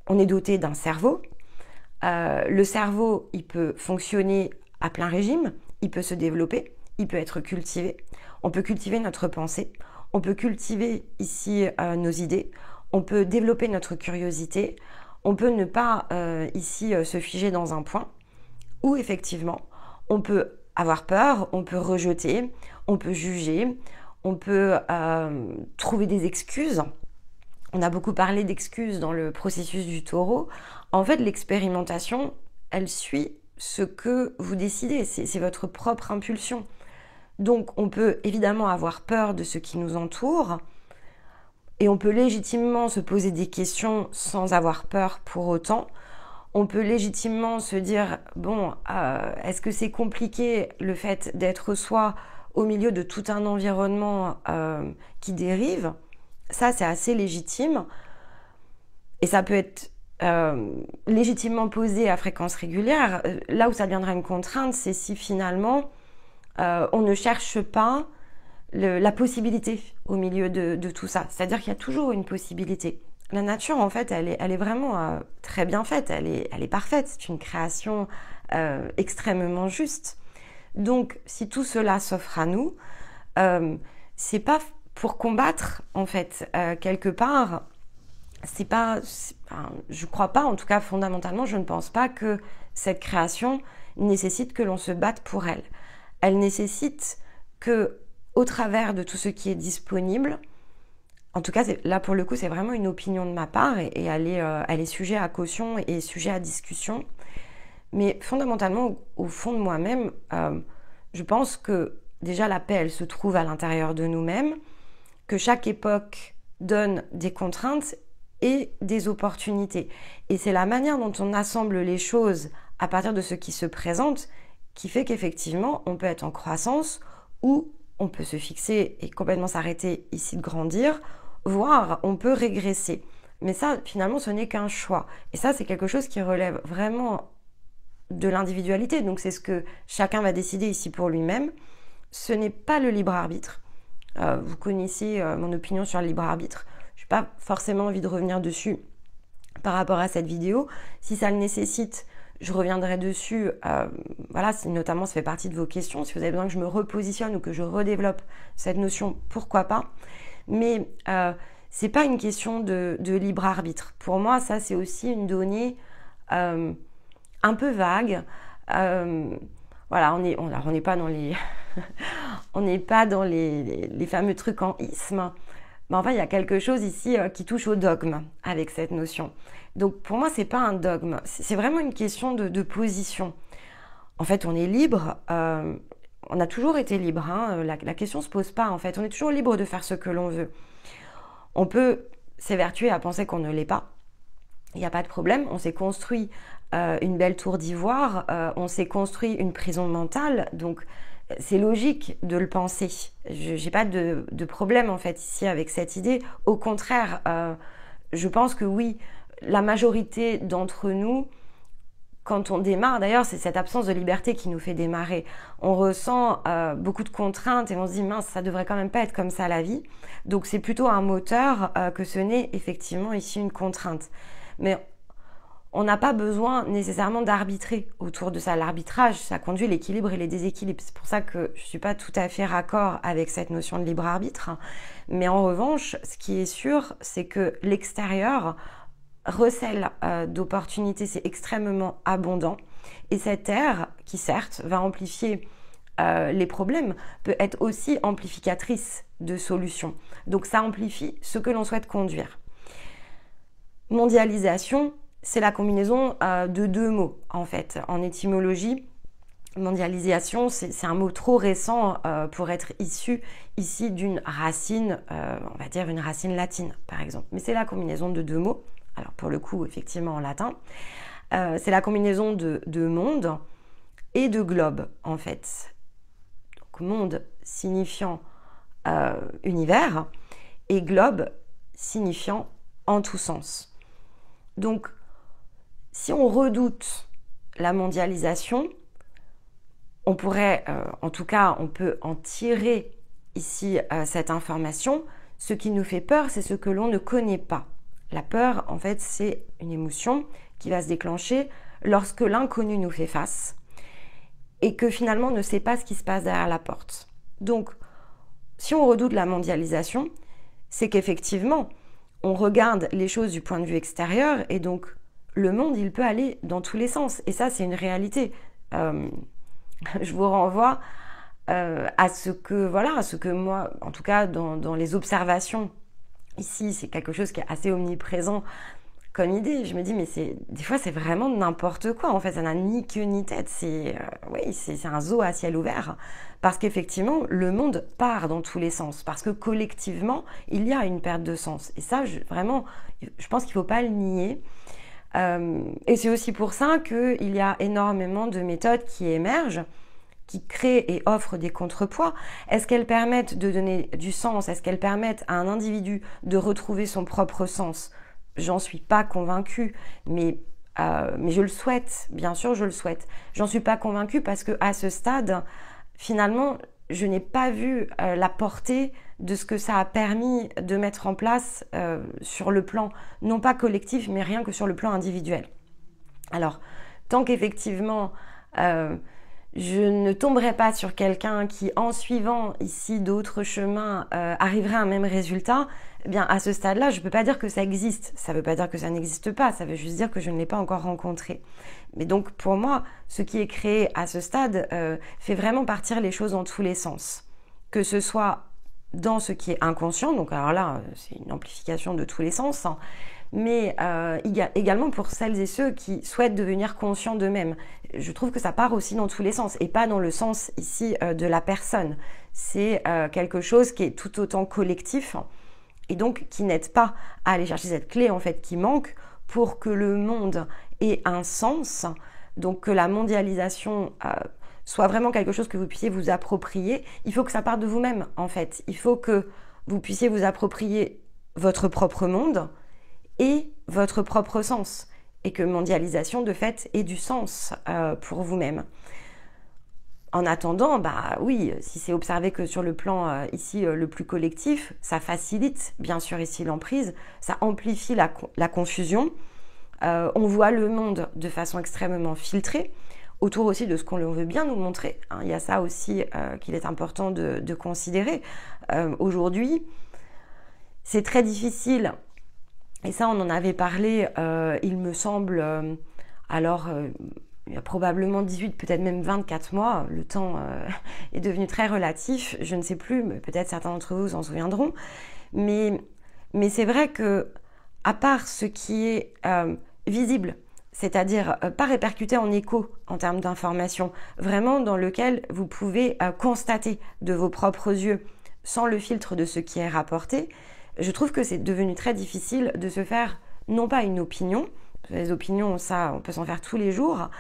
on est doté d'un cerveau. Le cerveau, il peut fonctionner à plein régime, il peut se développer, il peut être cultivé. On peut cultiver notre pensée, on peut cultiver ici nos idées, on peut développer notre curiosité, on peut ne pas ici se figer dans un point, ou effectivement, on peut avoir peur, on peut rejeter, on peut juger, on peut trouver des excuses. On a beaucoup parlé d'excuses dans le processus du taureau. En fait, l'expérimentation, elle suit ce que vous décidez. C'est votre propre impulsion. Donc, on peut évidemment avoir peur de ce qui nous entoure et on peut légitimement se poser des questions sans avoir peur pour autant. On peut légitimement se dire, bon, est-ce que c'est compliqué le fait d'être soi au milieu de tout un environnement qui dérive? Ça, c'est assez légitime et ça peut être légitimement posé à fréquence régulière. Là où ça deviendra une contrainte, c'est si finalement on ne cherche pas la possibilité au milieu de tout ça. C'est-à-dire qu'il y a toujours une possibilité. La nature, en fait, elle est vraiment très bien faite, elle est parfaite. C'est une création extrêmement juste. Donc, si tout cela s'offre à nous, c'est pas pour combattre, en fait, quelque part. Je crois pas, en tout cas fondamentalement, je ne pense pas que cette création nécessite que l'on se batte pour elle. Elle nécessite que, au travers de tout ce qui est disponible, en tout cas, là pour le coup, c'est vraiment une opinion de ma part et elle est sujet à caution et sujet à discussion. Mais fondamentalement, au fond de moi-même, je pense que déjà la paix, elle se trouve à l'intérieur de nous-mêmes, que chaque époque donne des contraintes et des opportunités. Et c'est la manière dont on assemble les choses à partir de ce qui se présente qui fait qu'effectivement, on peut être en croissance ou on peut se fixer et complètement s'arrêter ici de grandir, voire on peut régresser. Mais ça, finalement, ce n'est qu'un choix. Et ça, c'est quelque chose qui relève vraiment de l'individualité. Donc, c'est ce que chacun va décider ici pour lui-même. Ce n'est pas le libre arbitre. Vous connaissez mon opinion sur le libre arbitre. Je n'ai pas forcément envie de revenir dessus par rapport à cette vidéo. Si ça le nécessite, je reviendrai dessus. Voilà, si notamment ça fait partie de vos questions. Si vous avez besoin que je me repositionne ou que je redéveloppe cette notion, pourquoi pas. Mais c'est pas une question de libre arbitre. Pour moi, ça, c'est aussi une donnée un peu vague. Voilà, on n'est pas dans les on n'est pas dans les fameux trucs en isme. Mais enfin, il y a quelque chose ici qui touche au dogme avec cette notion. Donc pour moi, c'est pas un dogme, c'est vraiment une question de position. En fait, on est libre, on a toujours été libre, hein, la question se pose pas en fait, on est toujours libre de faire ce que l'on veut. On peut s'évertuer à penser qu'on ne l'est pas, il n'y a pas de problème, on s'est construit une belle tour d'ivoire, on s'est construit une prison mentale, donc c'est logique de le penser. Je n'ai pas de problème en fait ici avec cette idée. Au contraire, je pense que oui, la majorité d'entre nous, quand on démarre, d'ailleurs, c'est cette absence de liberté qui nous fait démarrer. On ressent beaucoup de contraintes et on se dit, mince, ça devrait quand même pas être comme ça la vie. Donc c'est plutôt un moteur que ce n'est effectivement ici une contrainte. Mais on n'a pas besoin nécessairement d'arbitrer autour de ça. L'arbitrage, ça conduit l'équilibre et les déséquilibres. C'est pour ça que je ne suis pas tout à fait raccord avec cette notion de libre arbitre. Mais en revanche, ce qui est sûr, c'est que l'extérieur recèle d'opportunités, c'est extrêmement abondant. Et cette ère, qui certes va amplifier les problèmes, peut être aussi amplificatrice de solutions. Donc ça amplifie ce que l'on souhaite conduire. Mondialisation, c'est la combinaison de deux mots en fait. En étymologie, mondialisation, c'est un mot trop récent pour être issu ici d'une racine, on va dire une racine latine par exemple. Mais c'est la combinaison de deux mots. Alors pour le coup, effectivement en latin, c'est la combinaison de monde et de globe en fait. Donc monde signifiant univers et globe signifiant en tous sens. Donc si on redoute la mondialisation, on pourrait, en tout cas, on peut en tirer ici cette information. Ce qui nous fait peur, c'est ce que l'on ne connaît pas. La peur, en fait, c'est une émotion qui va se déclencher lorsque l'inconnu nous fait face et que finalement on ne sait pas ce qui se passe derrière la porte. Donc, si on redoute la mondialisation, c'est qu'effectivement, on regarde les choses du point de vue extérieur et donc le monde, il peut aller dans tous les sens. Et ça, c'est une réalité. Je vous renvoie à ce que moi, en tout cas dans les observations, ici, c'est quelque chose qui est assez omniprésent comme idée. Je me dis, mais des fois, c'est vraiment n'importe quoi. En fait, ça n'a ni queue ni tête. C'est un zoo à ciel ouvert. Parce qu'effectivement, le monde part dans tous les sens. Parce que collectivement, il y a une perte de sens. Et ça, je pense qu'il ne faut pas le nier. Et c'est aussi pour ça qu'il y a énormément de méthodes qui émergent, qui créent et offrent des contrepoids. Est-ce qu'elles permettent de donner du sens? Est-ce qu'elles permettent à un individu de retrouver son propre sens? J'en suis pas convaincue, mais je le souhaite, bien sûr je le souhaite. J'en suis pas convaincue parce qu'à ce stade, finalement, je n'ai pas vu la portée de ce que ça a permis de mettre en place sur le plan, non pas collectif, mais rien que sur le plan individuel. Alors, tant qu'effectivement, je ne tomberai pas sur quelqu'un qui, en suivant ici d'autres chemins, arriverait à un même résultat, eh bien, à ce stade-là, je ne peux pas dire que ça existe. Ça ne veut pas dire que ça n'existe pas, ça veut juste dire que je ne l'ai pas encore rencontré. Mais donc, pour moi, ce qui est créé à ce stade fait vraiment partir les choses dans tous les sens. Que ce soit dans ce qui est inconscient, donc alors là, c'est une amplification de tous les sens, hein, mais également pour celles et ceux qui souhaitent devenir conscients d'eux-mêmes. Je trouve que ça part aussi dans tous les sens, et pas dans le sens ici de la personne. C'est quelque chose qui est tout autant collectif, et donc qui n'aide pas à aller chercher cette clé en fait qui manque pour que le monde ait un sens, donc que la mondialisation soit vraiment quelque chose que vous puissiez vous approprier. Il faut que ça parte de vous-même en fait. Il faut que vous puissiez vous approprier votre propre monde et votre propre sens, et que mondialisation de fait ait du sens pour vous-même. En attendant, bah oui, si c'est observé que sur le plan ici le plus collectif, ça facilite bien sûr ici l'emprise, ça amplifie la confusion, on voit le monde de façon extrêmement filtrée, autour aussi de ce qu'on veut bien nous montrer, hein. Il y a ça aussi qu'il est important de considérer. Aujourd'hui, c'est très difficile, et ça on en avait parlé, il me semble, il y a probablement 18, peut-être même 24 mois, le temps est devenu très relatif, je ne sais plus, mais peut-être certains d'entre vous s'en souviendront, mais c'est vrai que, à part ce qui est visible, c'est-à-dire pas répercuté en écho en termes d'information, vraiment dans lequel vous pouvez constater de vos propres yeux, sans le filtre de ce qui est rapporté, je trouve que c'est devenu très difficile de se faire, non pas une opinion, les opinions, ça, on peut s'en faire tous les jours,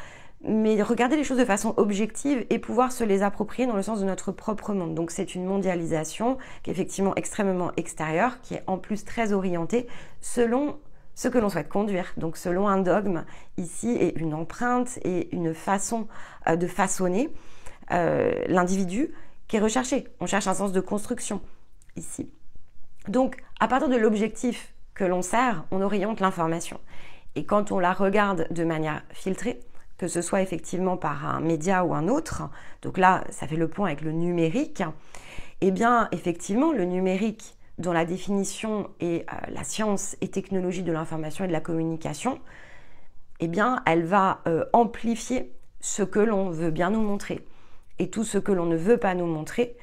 mais regarder les choses de façon objective et pouvoir se les approprier dans le sens de notre propre monde. Donc c'est une mondialisation qui est effectivement extrêmement extérieure, qui est en plus très orientée selon ce que l'on souhaite conduire. Donc selon un dogme ici et une empreinte et une façon de façonner l'individu qui est recherché. On cherche un sens de construction ici. Donc à partir de l'objectif que l'on sert, on oriente l'information. Et quand on la regarde de manière filtrée, que ce soit effectivement par un média ou un autre, donc là ça fait le point avec le numérique, eh bien effectivement le numérique dont la définition est la science et technologie de l'information et de la communication, eh bien elle va amplifier ce que l'on veut bien nous montrer. Et tout ce que l'on ne veut pas nous montrer,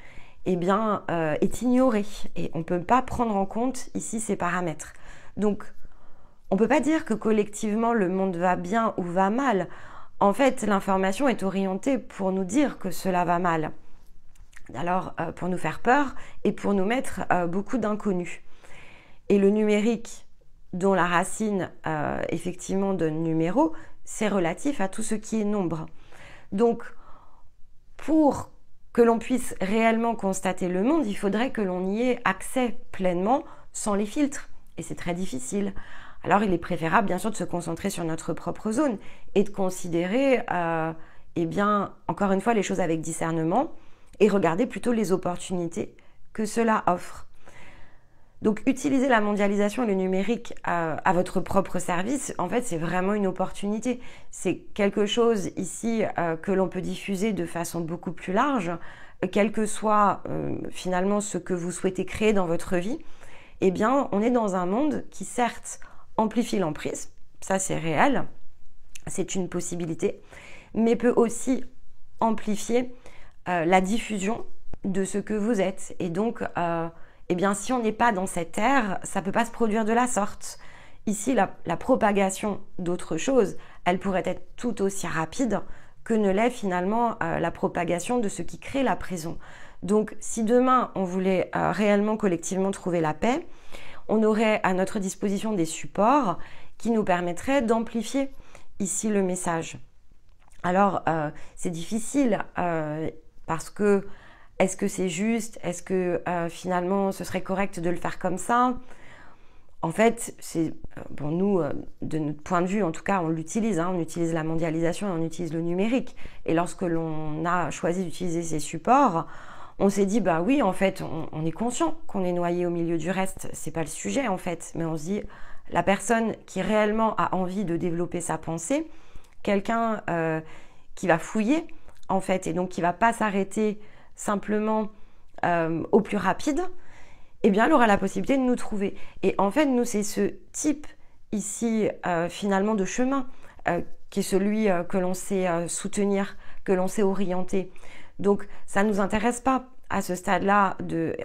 eh bien, est ignoré. Et on ne peut pas prendre en compte ici ces paramètres. Donc, on ne peut pas dire que collectivement le monde va bien ou va mal. En fait, l'information est orientée pour nous dire que cela va mal. Alors, pour nous faire peur et pour nous mettre beaucoup d'inconnus. Et le numérique, dont la racine, effectivement, donne numéro, c'est relatif à tout ce qui est nombre. Donc, pour que l'on puisse réellement constater le monde, il faudrait que l'on y ait accès pleinement sans les filtres. Et c'est très difficile. Alors il est préférable bien sûr de se concentrer sur notre propre zone et de considérer, eh bien, encore une fois, les choses avec discernement et regarder plutôt les opportunités que cela offre. Donc utiliser la mondialisation et le numérique à votre propre service, en fait c'est vraiment une opportunité. C'est quelque chose ici que l'on peut diffuser de façon beaucoup plus large, quel que soit finalement ce que vous souhaitez créer dans votre vie. Eh bien on est dans un monde qui certes amplifie l'emprise, ça c'est réel, c'est une possibilité, mais peut aussi amplifier la diffusion de ce que vous êtes. Et donc eh bien, si on n'est pas dans cette ère, ça ne peut pas se produire de la sorte. Ici, la propagation d'autre chose, elle pourrait être tout aussi rapide que ne l'est finalement la propagation de ce qui crée la prison. Donc, si demain, on voulait réellement collectivement trouver la paix, on aurait à notre disposition des supports qui nous permettraient d'amplifier ici le message. Alors, c'est difficile parce que est-ce que c'est juste? Est-ce que finalement ce serait correct de le faire comme ça? En fait, c'est pour nous, de notre point de vue, en tout cas, on l'utilise. On utilise la mondialisation et on utilise le numérique. Et lorsque l'on a choisi d'utiliser ces supports, on s'est dit, bah oui, en fait, on est conscient qu'on est noyé au milieu du reste. C'est pas le sujet, en fait. Mais on se dit, la personne qui réellement a envie de développer sa pensée, quelqu'un qui va fouiller, en fait, et donc qui va pas s'arrêter simplement au plus rapide, eh bien, elle aura la possibilité de nous trouver. Et en fait, nous, c'est ce type ici, finalement, de chemin qui est celui que l'on sait soutenir, que l'on sait orienter. Donc, ça ne nous intéresse pas à ce stade-là,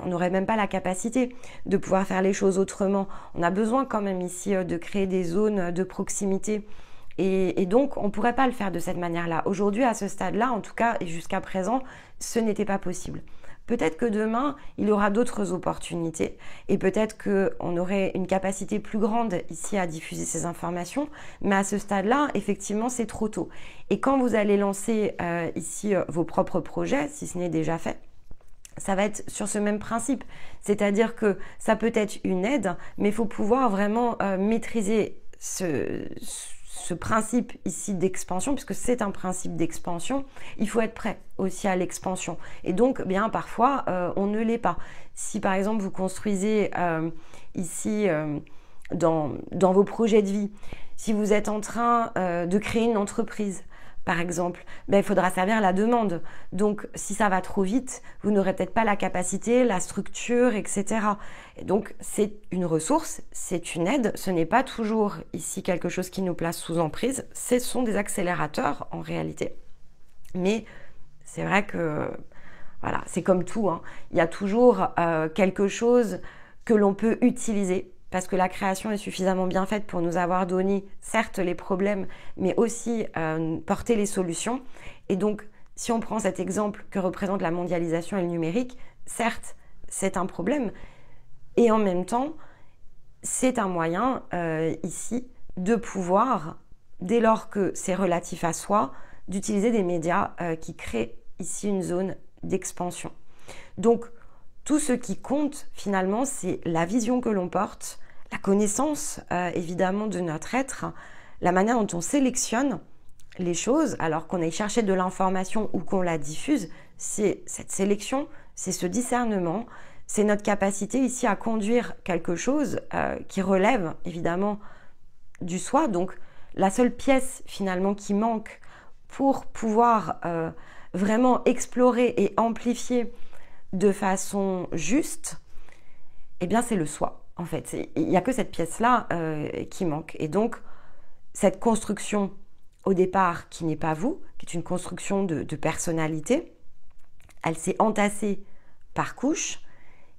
on n'aurait même pas la capacité de pouvoir faire les choses autrement. On a besoin quand même ici de créer des zones de proximité. Et donc, on ne pourrait pas le faire de cette manière-là. Aujourd'hui, à ce stade-là, en tout cas, et jusqu'à présent, ce n'était pas possible. Peut-être que demain, il y aura d'autres opportunités et peut-être qu'on aurait une capacité plus grande ici à diffuser ces informations. Mais à ce stade-là, effectivement, c'est trop tôt. Et quand vous allez lancer ici vos propres projets, si ce n'est déjà fait, ça va être sur ce même principe. C'est-à-dire que ça peut être une aide, mais il faut pouvoir vraiment maîtriser ce principe ici d'expansion, puisque c'est un principe d'expansion, il faut être prêt aussi à l'expansion. Et donc, bien parfois, on ne l'est pas. Si par exemple, vous construisez ici dans vos projets de vie, si vous êtes en train de créer une entreprise, par exemple, il faudra servir la demande. Donc, si ça va trop vite, vous n'aurez peut-être pas la capacité, la structure, etc. Et donc, c'est une ressource, c'est une aide. Ce n'est pas toujours ici quelque chose qui nous place sous emprise. Ce sont des accélérateurs en réalité. Mais c'est vrai que, voilà, c'est comme tout. Il y a toujours quelque chose que l'on peut utiliser. Parce que la création est suffisamment bien faite pour nous avoir donné, certes, les problèmes, mais aussi porter les solutions. Et donc, si on prend cet exemple que représente la mondialisation et le numérique, certes, c'est un problème. Et en même temps, c'est un moyen, ici, de pouvoir, dès lors que c'est relatif à soi, d'utiliser des médias qui créent ici une zone d'expansion. Donc, tout ce qui compte, finalement, c'est la vision que l'on porte, la connaissance évidemment de notre être, la manière dont on sélectionne les choses, alors qu'on aille chercher de l'information ou qu'on la diffuse, c'est cette sélection, c'est ce discernement, c'est notre capacité ici à conduire quelque chose qui relève évidemment du soi. Donc la seule pièce finalement qui manque pour pouvoir vraiment explorer et amplifier de façon juste, eh bien c'est le soi en fait. Il n'y a que cette pièce-là qui manque. Et donc cette construction au départ qui n'est pas vous, qui est une construction de personnalité, elle s'est entassée par couches.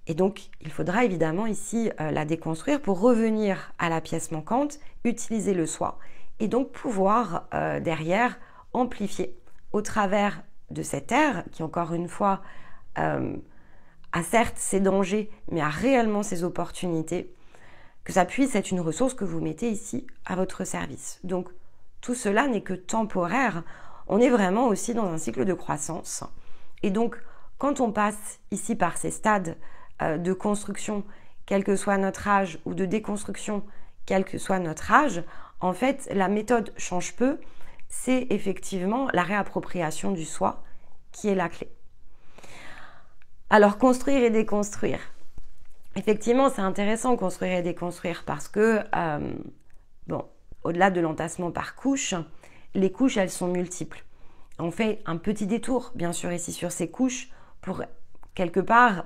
Et donc, il faudra évidemment ici la déconstruire pour revenir à la pièce manquante, utiliser le soi et donc pouvoir derrière amplifier au travers de cette ère qui, encore une fois, a certes ses dangers, mais a réellement ses opportunités, que ça puisse être une ressource que vous mettez ici à votre service. Donc, tout cela n'est que temporaire. On est vraiment aussi dans un cycle de croissance. Et donc, quand on passe ici par ces stades de construction, quel que soit notre âge, ou de déconstruction, quel que soit notre âge, en fait, la méthode change peu. C'est effectivement la réappropriation du soi qui est la clé. Alors, construire et déconstruire. Effectivement, c'est intéressant construire et déconstruire parce que, bon, au-delà de l'entassement par couches, les couches, elles sont multiples. On fait un petit détour, bien sûr, ici sur ces couches pour quelque part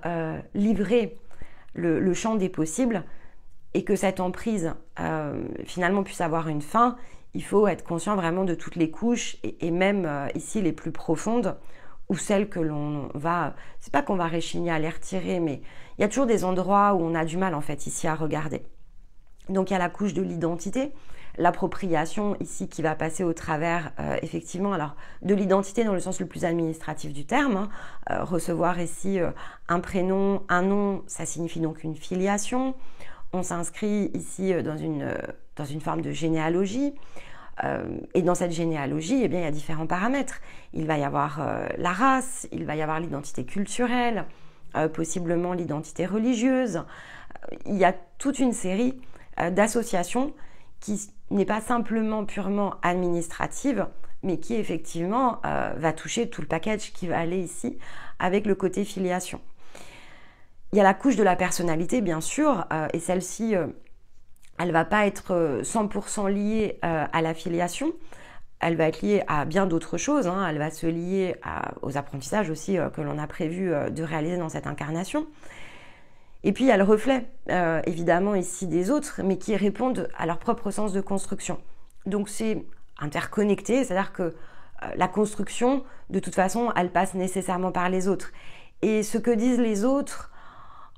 livrer le champ des possibles et que cette emprise finalement puisse avoir une fin. Il faut être conscient vraiment de toutes les couches et même ici les plus profondes ou celles que l'on va, c'est pas qu'on va réchigner à les retirer, mais il y a toujours des endroits où on a du mal en fait ici à regarder. Donc il y a la couche de l'identité, l'appropriation ici qui va passer au travers effectivement alors de l'identité dans le sens le plus administratif du terme, recevoir ici un prénom, un nom, ça signifie donc une filiation. On s'inscrit ici dans une forme de généalogie. Et dans cette généalogie, eh bien, il y a différents paramètres. Il va y avoir la race, il va y avoir l'identité culturelle, possiblement l'identité religieuse. Il y a toute une série d'associations qui n'est pas simplement purement administrative, mais qui effectivement va toucher tout le package qui va aller ici avec le côté filiation. Il y a la couche de la personnalité, bien sûr, et celle-ci... elle ne va pas être 100% liée à la filiation, elle va être liée à bien d'autres choses, hein. Elle va se lier aux apprentissages aussi que l'on a prévu de réaliser dans cette incarnation. Et puis il y a le reflet, évidemment ici des autres, mais qui répondent à leur propre sens de construction. Donc c'est interconnecté, c'est-à-dire que la construction, de toute façon, elle passe nécessairement par les autres. Et ce que disent les autres,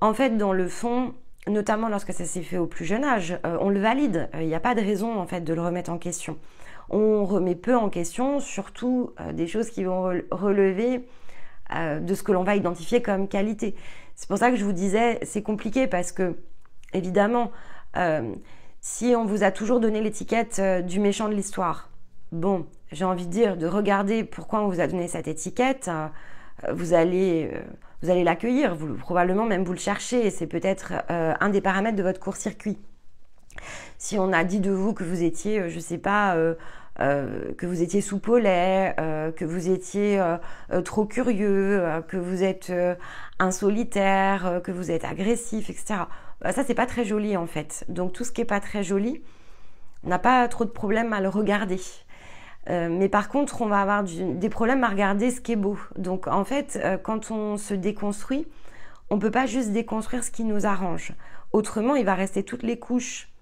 en fait, dans le fond... notamment lorsque ça s'est fait au plus jeune âge, on le valide. Il n'y a pas de raison en fait de le remettre en question. On remet peu en question, surtout des choses qui vont relever de ce que l'on va identifier comme qualité. C'est pour ça que je vous disais, c'est compliqué parce que, évidemment, si on vous a toujours donné l'étiquette du méchant de l'histoire, bon, j'ai envie de dire, de regarder pourquoi on vous a donné cette étiquette, vous allez l'accueillir, probablement même vous le cherchez, et c'est peut-être un des paramètres de votre court-circuit. Si on a dit de vous que vous étiez, je ne sais pas, que vous étiez soupe au lait, que vous étiez trop curieux, que vous êtes un solitaire, que vous êtes agressif, etc. Ça, c'est pas très joli en fait. Donc tout ce qui n'est pas très joli, on n'a pas trop de problème à le regarder. Mais par contre, on va avoir des problèmes à regarder ce qui est beau. Donc en fait, quand on se déconstruit, on ne peut pas juste déconstruire ce qui nous arrange. Autrement, il va rester toutes les couches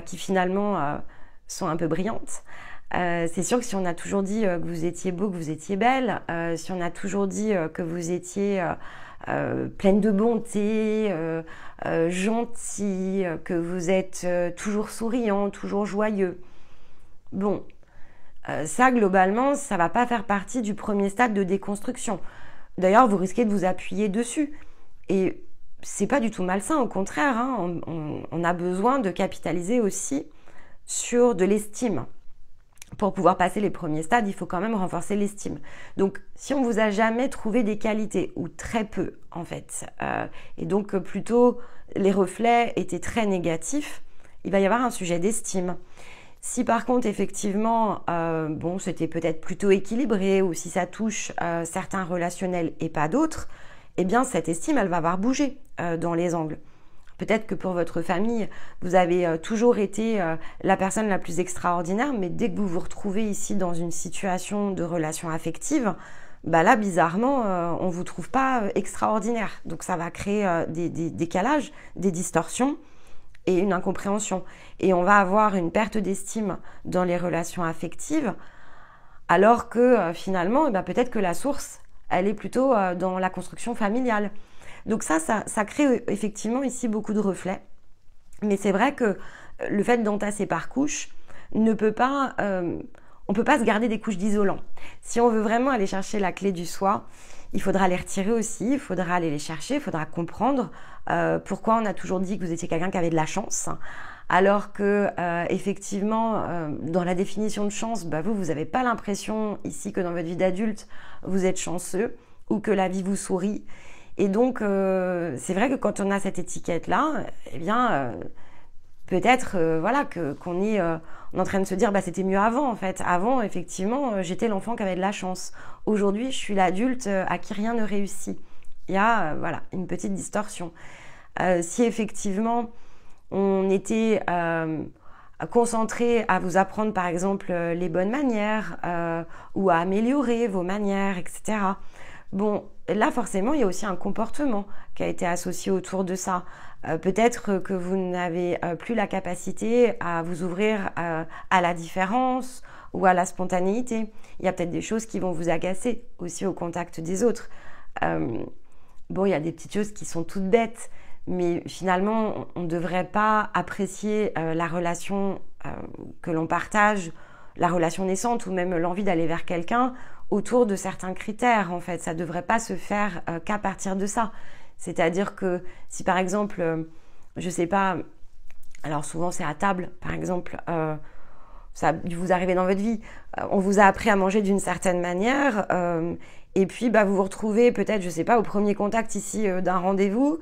qui finalement sont un peu brillantes. C'est sûr que si on a toujours dit que vous étiez beau, que vous étiez belle, si on a toujours dit que vous étiez pleine de bonté, gentil, que vous êtes toujours souriant, toujours joyeux, bon... ça, globalement, ça ne va pas faire partie du premier stade de déconstruction. D'ailleurs, vous risquez de vous appuyer dessus. Et c'est pas du tout malsain, au contraire, hein, on a besoin de capitaliser aussi sur de l'estime. Pour pouvoir passer les premiers stades, il faut quand même renforcer l'estime. Donc, si on ne vous a jamais trouvé des qualités, ou très peu en fait, et donc plutôt les reflets étaient très négatifs, il va y avoir un sujet d'estime. Si par contre, effectivement, bon, c'était peut-être plutôt équilibré, ou si ça touche certains relationnels et pas d'autres, eh bien, cette estime, elle va avoir bougé dans les angles. Peut-être que pour votre famille, vous avez toujours été la personne la plus extraordinaire, mais dès que vous vous retrouvez ici dans une situation de relation affective, bah là, bizarrement, on ne vous trouve pas extraordinaire. Donc ça va créer des décalages, des distorsions et une incompréhension. Et on va avoir une perte d'estime dans les relations affectives, alors que finalement, peut-être que la source, elle est plutôt dans la construction familiale. Donc ça crée effectivement ici beaucoup de reflets. Mais c'est vrai que le fait d'entasser par couches ne peut pas... on ne peut pas se garder des couches d'isolant. Si on veut vraiment aller chercher la clé du soi, il faudra les retirer aussi, il faudra aller les chercher, il faudra comprendre pourquoi on a toujours dit que vous étiez quelqu'un qui avait de la chance, alors que effectivement, dans la définition de chance, vous n'avez pas l'impression ici que dans votre vie d'adulte, vous êtes chanceux ou que la vie vous sourit. Et donc, c'est vrai que quand on a cette étiquette-là, eh bien, peut-être voilà, qu'on est en train de se dire c'était mieux avant en fait. Avant, effectivement, j'étais l'enfant qui avait de la chance. Aujourd'hui, je suis l'adulte à qui rien ne réussit. Il y a voilà, une petite distorsion. Si effectivement, on était concentré à vous apprendre par exemple les bonnes manières ou à améliorer vos manières, etc. Bon, là forcément, il y a aussi un comportement qui a été associé autour de ça. Peut-être que vous n'avez plus la capacité à vous ouvrir à la différence ou à la spontanéité. Il y a peut-être des choses qui vont vous agacer aussi au contact des autres. Bon, il y a des petites choses qui sont toutes bêtes, mais finalement, on ne devrait pas apprécier la relation que l'on partage, la relation naissante ou même l'envie d'aller vers quelqu'un autour de certains critères. En fait, ça ne devrait pas se faire qu'à partir de ça. C'est-à-dire que si par exemple, je ne sais pas, alors souvent c'est à table, par exemple, ça a dû vous arriver dans votre vie, on vous a appris à manger d'une certaine manière, et puis vous vous retrouvez peut-être, je ne sais pas, au premier contact ici d'un rendez-vous,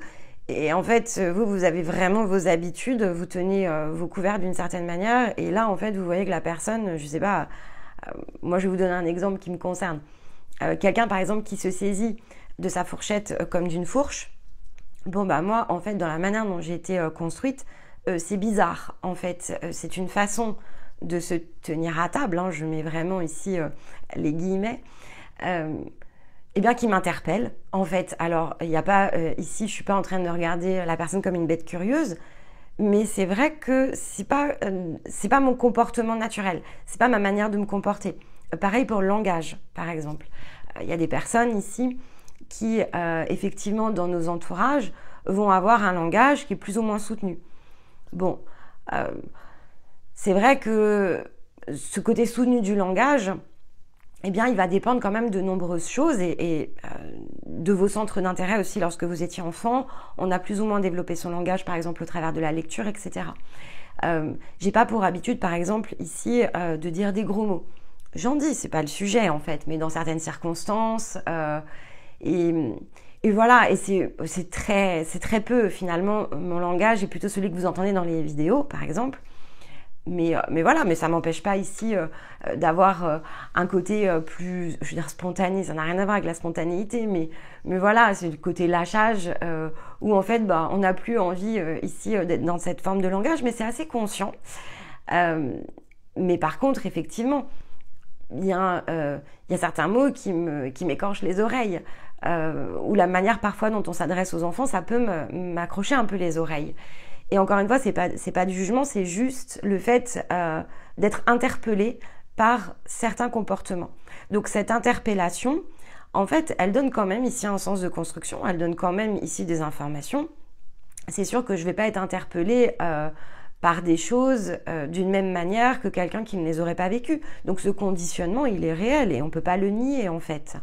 et en fait, vous avez vraiment vos habitudes, vous tenez vos couverts d'une certaine manière, et là, en fait, vous voyez que la personne, je ne sais pas, moi je vais vous donner un exemple qui me concerne. Quelqu'un, par exemple, qui se saisit de sa fourchette comme d'une fourche. Bon, moi, en fait, dans la manière dont j'ai été construite, c'est bizarre. En fait, c'est une façon de se tenir à table, hein, je mets vraiment ici les guillemets, et bien qui m'interpelle, en fait. Alors, il n'y a pas, ici, je ne suis pas en train de regarder la personne comme une bête curieuse, mais c'est vrai que c'est pas mon comportement naturel, c'est pas ma manière de me comporter. Pareil pour le langage, par exemple. Il y a des personnes ici qui, effectivement, dans nos entourages, vont avoir un langage qui est plus ou moins soutenu. Bon, c'est vrai que ce côté soutenu du langage, eh bien, il va dépendre quand même de nombreuses choses et de vos centres d'intérêt aussi. Lorsque vous étiez enfant, on a plus ou moins développé son langage, par exemple, au travers de la lecture, etc. J'ai pas pour habitude, par exemple, ici, de dire des gros mots. J'en dis, c'est pas le sujet, en fait, mais dans certaines circonstances... Et voilà, et c'est très peu finalement, mon langage est plutôt celui que vous entendez dans les vidéos par exemple, mais voilà, mais ça m'empêche pas ici d'avoir un côté plus, je veux dire spontané, ça n'a rien à voir avec la spontanéité, mais voilà, c'est le côté lâchage où en fait on n'a plus envie ici d'être dans cette forme de langage, mais c'est assez conscient. Mais par contre, effectivement, il y a certains mots qui m'écorchent les oreilles, ou la manière parfois dont on s'adresse aux enfants, ça peut m'accrocher un peu les oreilles. Et encore une fois, c'est pas du jugement, c'est juste le fait d'être interpellé par certains comportements. Donc cette interpellation, en fait, elle donne quand même ici un sens de construction, elle donne quand même ici des informations. C'est sûr que je ne vais pas être interpellée par des choses d'une même manière que quelqu'un qui ne les aurait pas vécues. Donc ce conditionnement, il est réel et on ne peut pas le nier en fait.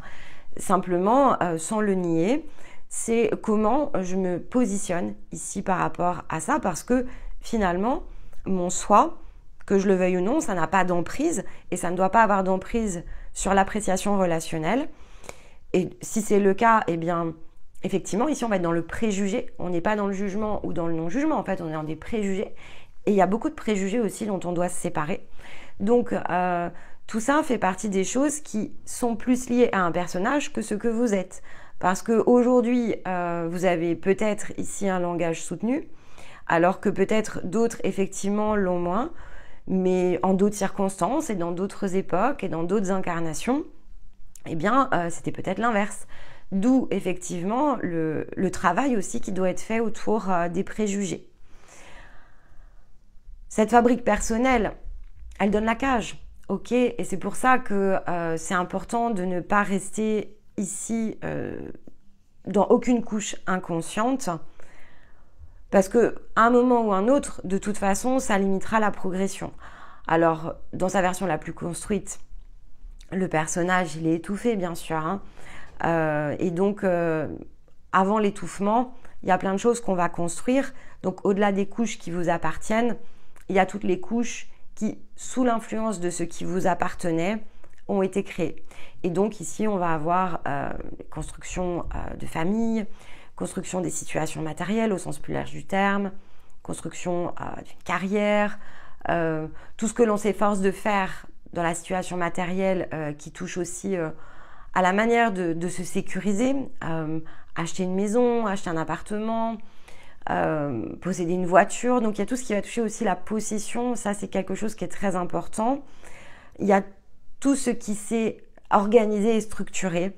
Simplement, sans le nier, c'est comment je me positionne ici par rapport à ça, parce que finalement, mon soi, que je le veuille ou non, ça n'a pas d'emprise et ça ne doit pas avoir d'emprise sur l'appréciation relationnelle. Et si c'est le cas, eh bien, effectivement, ici, on va être dans le préjugé. On n'est pas dans le jugement ou dans le non-jugement. En fait, on est dans des préjugés. Et il y a beaucoup de préjugés aussi dont on doit se séparer. Donc, tout ça fait partie des choses qui sont plus liées à un personnage que ce que vous êtes. Parce qu'aujourd'hui, vous avez peut-être ici un langage soutenu, alors que peut-être d'autres, effectivement, l'ont moins, mais en d'autres circonstances et dans d'autres époques et dans d'autres incarnations, eh bien, c'était peut-être l'inverse. D'où, effectivement, le travail aussi qui doit être fait autour des préjugés. Cette fabrique personnelle, elle donne la cage, ok? Et c'est pour ça que c'est important de ne pas rester ici dans aucune couche inconsciente, parce qu'à un moment ou un autre, de toute façon, ça limitera la progression. Alors, dans sa version la plus construite, le personnage, il est étouffé, bien sûr, hein. Et donc, avant l'étouffement, il y a plein de choses qu'on va construire. Donc, au-delà des couches qui vous appartiennent, il y a toutes les couches qui, sous l'influence de ce qui vous appartenait, ont été créées. Et donc, ici, on va avoir construction de famille, construction des situations matérielles au sens plus large du terme, construction d'une carrière, tout ce que l'on s'efforce de faire dans la situation matérielle qui touche aussi à la manière de se sécuriser, acheter une maison, acheter un appartement, posséder une voiture. Donc il y a tout ce qui va toucher aussi la possession, ça c'est quelque chose qui est très important. Il y a tout ce qui s'est organisé et structuré.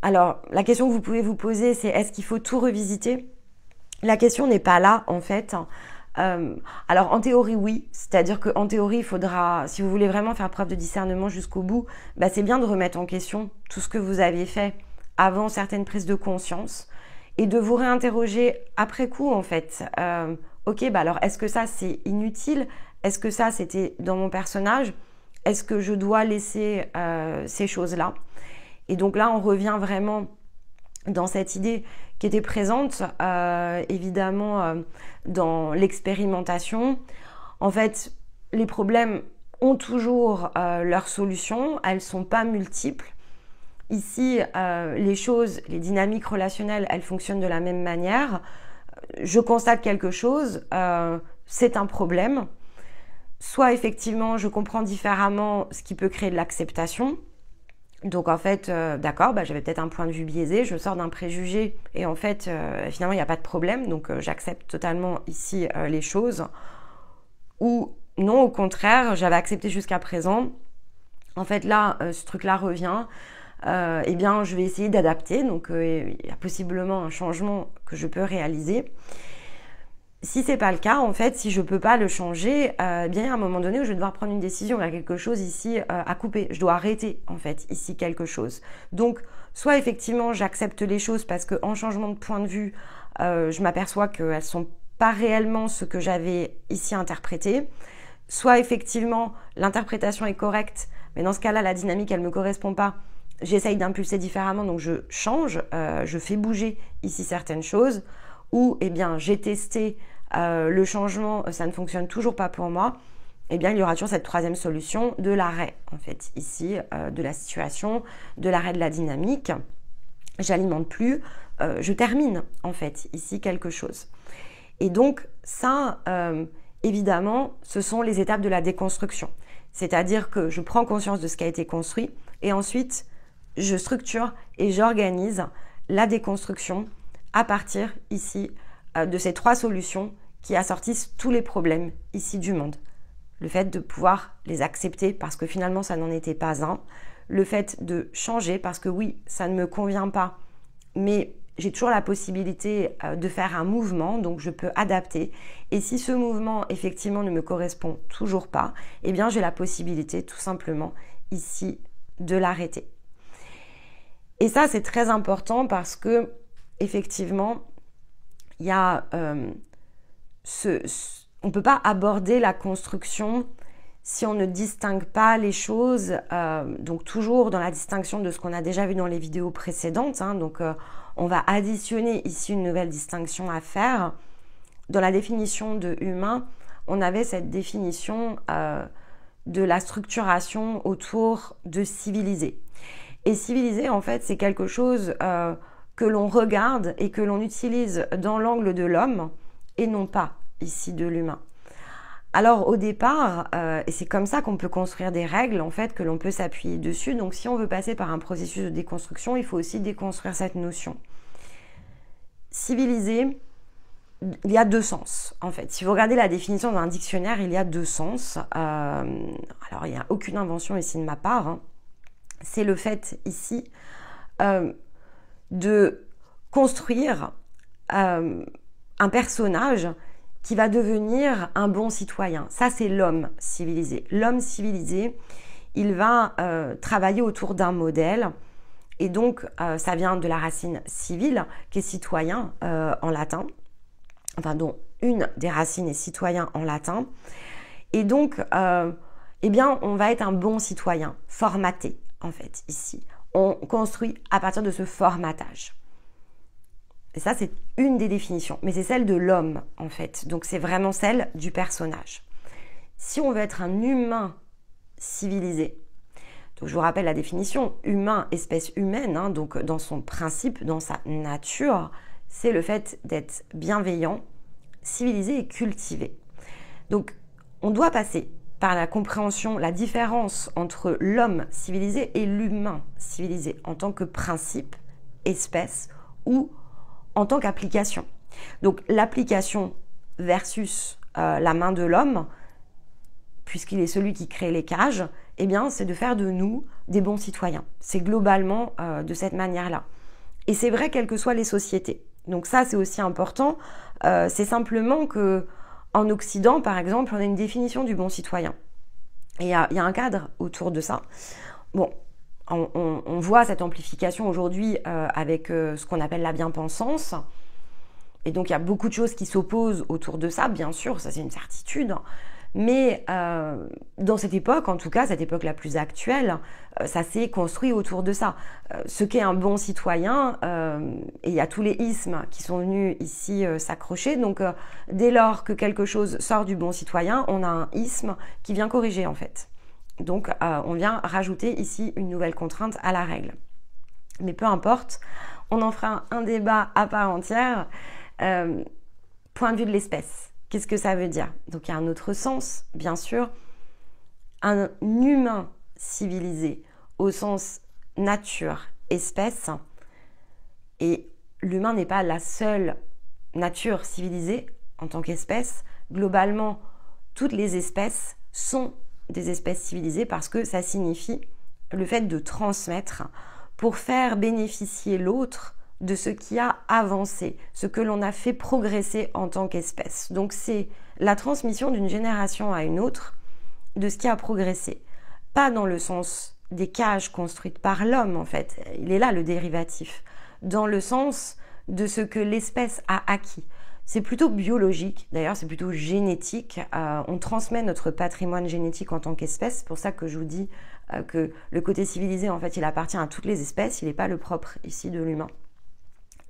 Alors la question que vous pouvez vous poser, c'est est-ce qu'il faut tout revisiter? La question n'est pas là en fait. Alors en théorie oui, c'est-à-dire qu'en théorie il faudra, si vous voulez vraiment faire preuve de discernement jusqu'au bout, c'est bien de remettre en question tout ce que vous avez fait avant certaines prises de conscience et de vous réinterroger après coup en fait. Ok, alors est-ce que ça c'est inutile? Est-ce que ça c'était dans mon personnage? Est-ce que je dois laisser ces choses-là? Et donc là on revient vraiment dans cette idée qui était présente évidemment dans l'expérimentation. En fait, les problèmes ont toujours leur solution, elles ne sont pas multiples. Ici, les choses, les dynamiques relationnelles, elles fonctionnent de la même manière. Je constate quelque chose, c'est un problème. Soit effectivement, je comprends différemment ce qui peut créer de l'acceptation. Donc en fait, d'accord, j'avais peut-être un point de vue biaisé, je sors d'un préjugé et en fait, finalement, il n'y a pas de problème, donc j'accepte totalement ici les choses. Ou non, au contraire, j'avais accepté jusqu'à présent. En fait, là, ce truc-là revient. Eh bien, je vais essayer d'adapter, donc il y a possiblement un changement que je peux réaliser. Si c'est pas le cas, en fait, si je peux pas le changer, bien il y a un moment donné où je vais devoir prendre une décision. Il y a quelque chose ici à couper. Je dois arrêter, en fait, ici quelque chose. Donc, soit effectivement, j'accepte les choses parce qu'en changement de point de vue, je m'aperçois qu'elles sont pas réellement ce que j'avais ici interprété. Soit effectivement, l'interprétation est correcte, mais dans ce cas-là, la dynamique, elle me correspond pas. J'essaye d'impulser différemment, donc je change, je fais bouger ici certaines choses. Ou eh bien j'ai testé le changement, ça ne fonctionne toujours pas pour moi, eh bien il y aura toujours cette troisième solution de l'arrêt en fait ici de la situation, de l'arrêt de la dynamique. J'alimente plus, je termine en fait ici quelque chose. Et donc ça, évidemment, ce sont les étapes de la déconstruction. C'est-à-dire que je prends conscience de ce qui a été construit et ensuite je structure et j'organise la déconstruction à partir ici de ces trois solutions qui assortissent tous les problèmes ici du monde. Le fait de pouvoir les accepter parce que finalement ça n'en était pas un. Le fait de changer parce que oui, ça ne me convient pas, mais j'ai toujours la possibilité de faire un mouvement, donc je peux adapter. Et si ce mouvement effectivement ne me correspond toujours pas, eh bien j'ai la possibilité tout simplement ici de l'arrêter. Et ça c'est très important parce que effectivement, il y a on ne peut pas aborder la construction si on ne distingue pas les choses, donc toujours dans la distinction de ce qu'on a déjà vu dans les vidéos précédentes, hein, donc on va additionner ici une nouvelle distinction à faire. Dans la définition de humain, on avait cette définition de la structuration autour de civilisé. Et civilisé, en fait, c'est quelque chose que l'on regarde et que l'on utilise dans l'angle de l'homme et non pas ici de l'humain. Alors au départ, et c'est comme ça qu'on peut construire des règles en fait, que l'on peut s'appuyer dessus. Donc si on veut passer par un processus de déconstruction, il faut aussi déconstruire cette notion. Civilisé, il y a deux sens en fait. Si vous regardez la définition d'un dictionnaire, il y a deux sens. Alors il n'y a aucune invention ici de ma part, hein. C'est le fait ici de construire un personnage qui va devenir un bon citoyen. Ça, c'est l'homme civilisé. L'homme civilisé, il va travailler autour d'un modèle. Et donc, ça vient de la racine civile, qui est citoyen en latin. Enfin, dont une des racines est citoyen en latin. Et donc, eh bien, on va être un bon citoyen, formaté, en fait, ici. On construit à partir de ce formatage. Et ça, c'est une des définitions, mais c'est celle de l'homme, en fait. Donc, c'est vraiment celle du personnage. Si on veut être un humain civilisé, donc je vous rappelle la définition, humain, espèce humaine, hein, donc dans son principe, dans sa nature, c'est le fait d'être bienveillant, civilisé et cultivé. Donc, on doit passer par la compréhension, la différence entre l'homme civilisé et l'humain civilisé en tant que principe, espèce ou en tant qu'application. Donc l'application versus la main de l'homme, puisqu'il est celui qui crée les cages, eh bien c'est de faire de nous des bons citoyens. C'est globalement de cette manière-là. Et c'est vrai quelles que soient les sociétés. Donc ça c'est aussi important. C'est simplement que en Occident, par exemple, on a une définition du bon citoyen. Et il y a un cadre autour de ça. Bon, on voit cette amplification aujourd'hui avec ce qu'on appelle la bien-pensance. Et donc, il y a beaucoup de choses qui s'opposent autour de ça, bien sûr, ça c'est une certitude. Mais dans cette époque, en tout cas, cette époque la plus actuelle, ça s'est construit autour de ça. Ce qu'est un bon citoyen, et il y a tous les ismes qui sont venus ici s'accrocher. Donc, dès lors que quelque chose sort du bon citoyen, on a un isme qui vient corriger en fait. Donc, on vient rajouter ici une nouvelle contrainte à la règle. Mais peu importe, on en fera un débat à part entière. Point de vue de l'espèce. Qu'est-ce que ça veut dire? Donc, il y a un autre sens, bien sûr. Un humain civilisé au sens nature, espèce. Et l'humain n'est pas la seule nature civilisée en tant qu'espèce. Globalement, toutes les espèces sont des espèces civilisées parce que ça signifie le fait de transmettre pour faire bénéficier l'autre de ce qui a avancé, ce que l'on a fait progresser en tant qu'espèce. Donc c'est la transmission d'une génération à une autre de ce qui a progressé. Pas dans le sens des cages construites par l'homme en fait, il est là le dérivatif, dans le sens de ce que l'espèce a acquis. C'est plutôt biologique, d'ailleurs c'est plutôt génétique, on transmet notre patrimoine génétique en tant qu'espèce, c'est pour ça que je vous dis que le côté civilisé en fait il appartient à toutes les espèces, il n'est pas le propre ici de l'humain.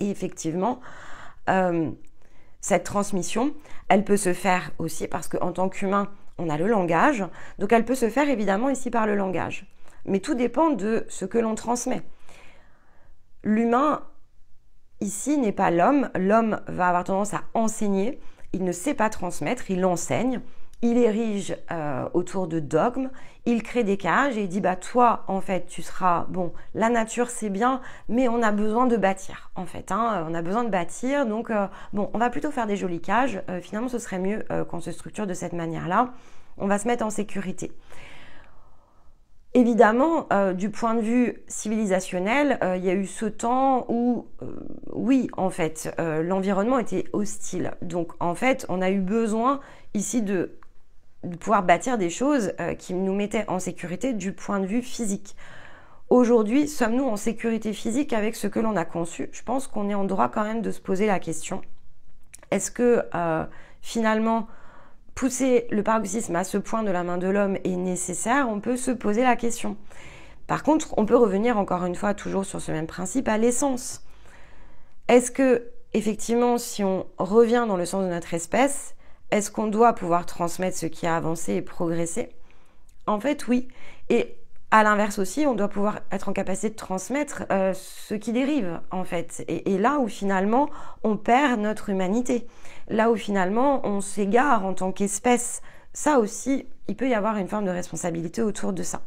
Et effectivement, cette transmission, elle peut se faire aussi parce qu'en tant qu'humain, on a le langage. Donc, elle peut se faire évidemment ici par le langage. Mais tout dépend de ce que l'on transmet. L'humain, ici, n'est pas l'homme. L'homme va avoir tendance à enseigner. Il ne sait pas transmettre, il enseigne. Il érige autour de dogmes, il crée des cages et il dit bah toi en fait tu seras bon, la nature c'est bien mais on a besoin de bâtir en fait, hein, on a besoin de bâtir donc bon on va plutôt faire des jolies cages, finalement ce serait mieux qu'on se structure de cette manière-là, on va se mettre en sécurité. Évidemment, du point de vue civilisationnel, il y a eu ce temps où, oui, en fait, l'environnement était hostile. Donc, en fait, on a eu besoin ici de pouvoir bâtir des choses qui nous mettaient en sécurité du point de vue physique. Aujourd'hui, sommes-nous en sécurité physique avec ce que l'on a conçu? Je pense qu'on est en droit quand même de se poser la question. Est-ce que, finalement, pousser le paroxysme à ce point de la main de l'homme est nécessaire? On peut se poser la question. Par contre, on peut revenir encore une fois toujours sur ce même principe à l'essence. Est-ce que, effectivement, si on revient dans le sens de notre espèce, est-ce qu'on doit pouvoir transmettre ce qui a avancé et progressé? En fait, oui. Et À l'inverse aussi, on doit pouvoir être en capacité de transmettre ce qui dérive, en fait. Et là où finalement, on perd notre humanité. Là où finalement, on s'égare en tant qu'espèce. Ça aussi, il peut y avoir une forme de responsabilité autour de ça.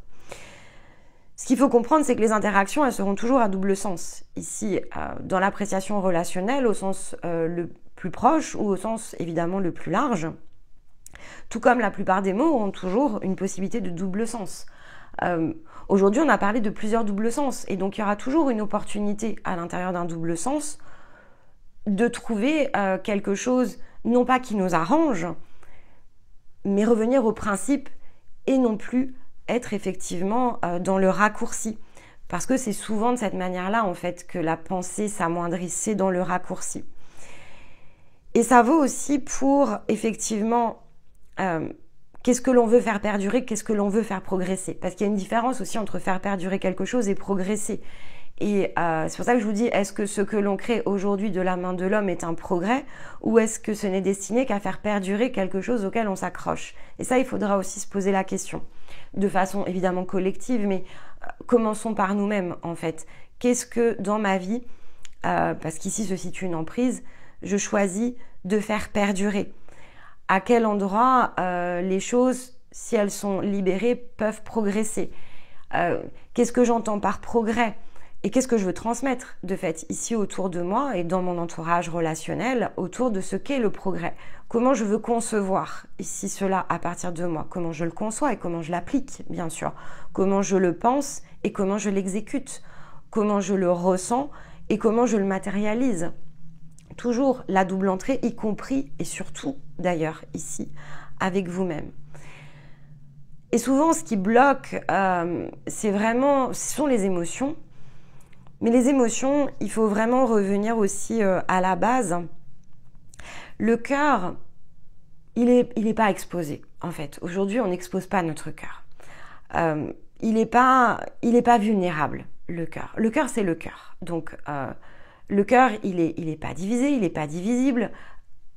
Ce qu'il faut comprendre, c'est que les interactions, elles seront toujours à double sens. Ici, dans l'appréciation relationnelle, au sens le plus proche ou au sens évidemment le plus large. Tout comme la plupart des mots ont toujours une possibilité de double sens. Aujourd'hui, on a parlé de plusieurs doubles sens, et donc il y aura toujours une opportunité à l'intérieur d'un double sens de trouver quelque chose, non pas qui nous arrange, mais revenir au principe et non plus être effectivement dans le raccourci. Parce que c'est souvent de cette manière-là, en fait, que la pensée s'amoindrit, c'est dans le raccourci. Et ça vaut aussi pour, effectivement, qu'est-ce que l'on veut faire perdurer, qu'est-ce que l'on veut faire progresser. Parce qu'il y a une différence aussi entre faire perdurer quelque chose et progresser. Et c'est pour ça que je vous dis, est-ce que ce que l'on crée aujourd'hui de la main de l'homme est un progrès, ou est-ce que ce n'est destiné qu'à faire perdurer quelque chose auquel on s'accroche? Et ça, il faudra aussi se poser la question, de façon évidemment collective, mais commençons par nous-mêmes en fait. Qu'est-ce que dans ma vie, parce qu'ici se situe une emprise, je choisis de faire perdurer? À quel endroit les choses, si elles sont libérées, peuvent progresser? Qu'est-ce que j'entends par progrès? Et qu'est-ce que je veux transmettre de fait ici autour de moi et dans mon entourage relationnel autour de ce qu'est le progrès? Comment je veux concevoir ici cela à partir de moi? Comment je le conçois et comment je l'applique, bien sûr? Comment je le pense et comment je l'exécute? Comment je le ressens et comment je le matérialise? Toujours la double entrée, y compris et surtout d'ailleurs ici avec vous-même. Et souvent ce qui bloque, ce sont les émotions. Mais les émotions, il faut vraiment revenir aussi à la base. Le cœur, il est pas exposé, en fait. Aujourd'hui, on n'expose pas notre cœur. Il est pas vulnérable, le cœur. Le cœur, c'est le cœur. Donc, le cœur, il est pas divisé, il n'est pas divisible,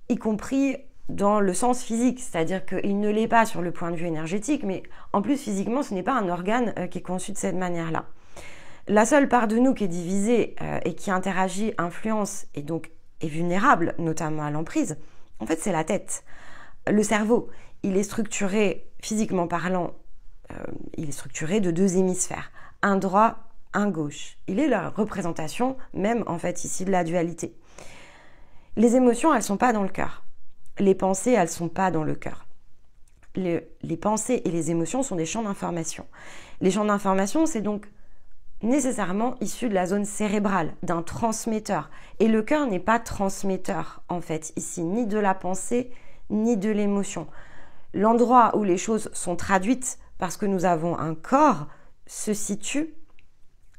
y compris dans le sens physique. C'est-à-dire qu'il ne l'est pas sur le point de vue énergétique, mais en plus, physiquement, ce n'est pas un organe qui est conçu de cette manière-là. La seule part de nous qui est divisée et qui interagit, influence et donc est vulnérable, notamment à l'emprise, en fait c'est la tête. Le cerveau, il est structuré, physiquement parlant, il est structuré de deux hémisphères, un droit, un gauche. Il est la représentation même en fait ici de la dualité. Les émotions, elles ne sont pas dans le cœur. Les pensées, elles ne sont pas dans le cœur. Les pensées et les émotions sont des champs d'information. Les champs d'information, c'est donc nécessairement issu de la zone cérébrale, d'un transmetteur. Et le cœur n'est pas transmetteur, en fait, ici, ni de la pensée, ni de l'émotion. L'endroit où les choses sont traduites, parce que nous avons un corps, se situe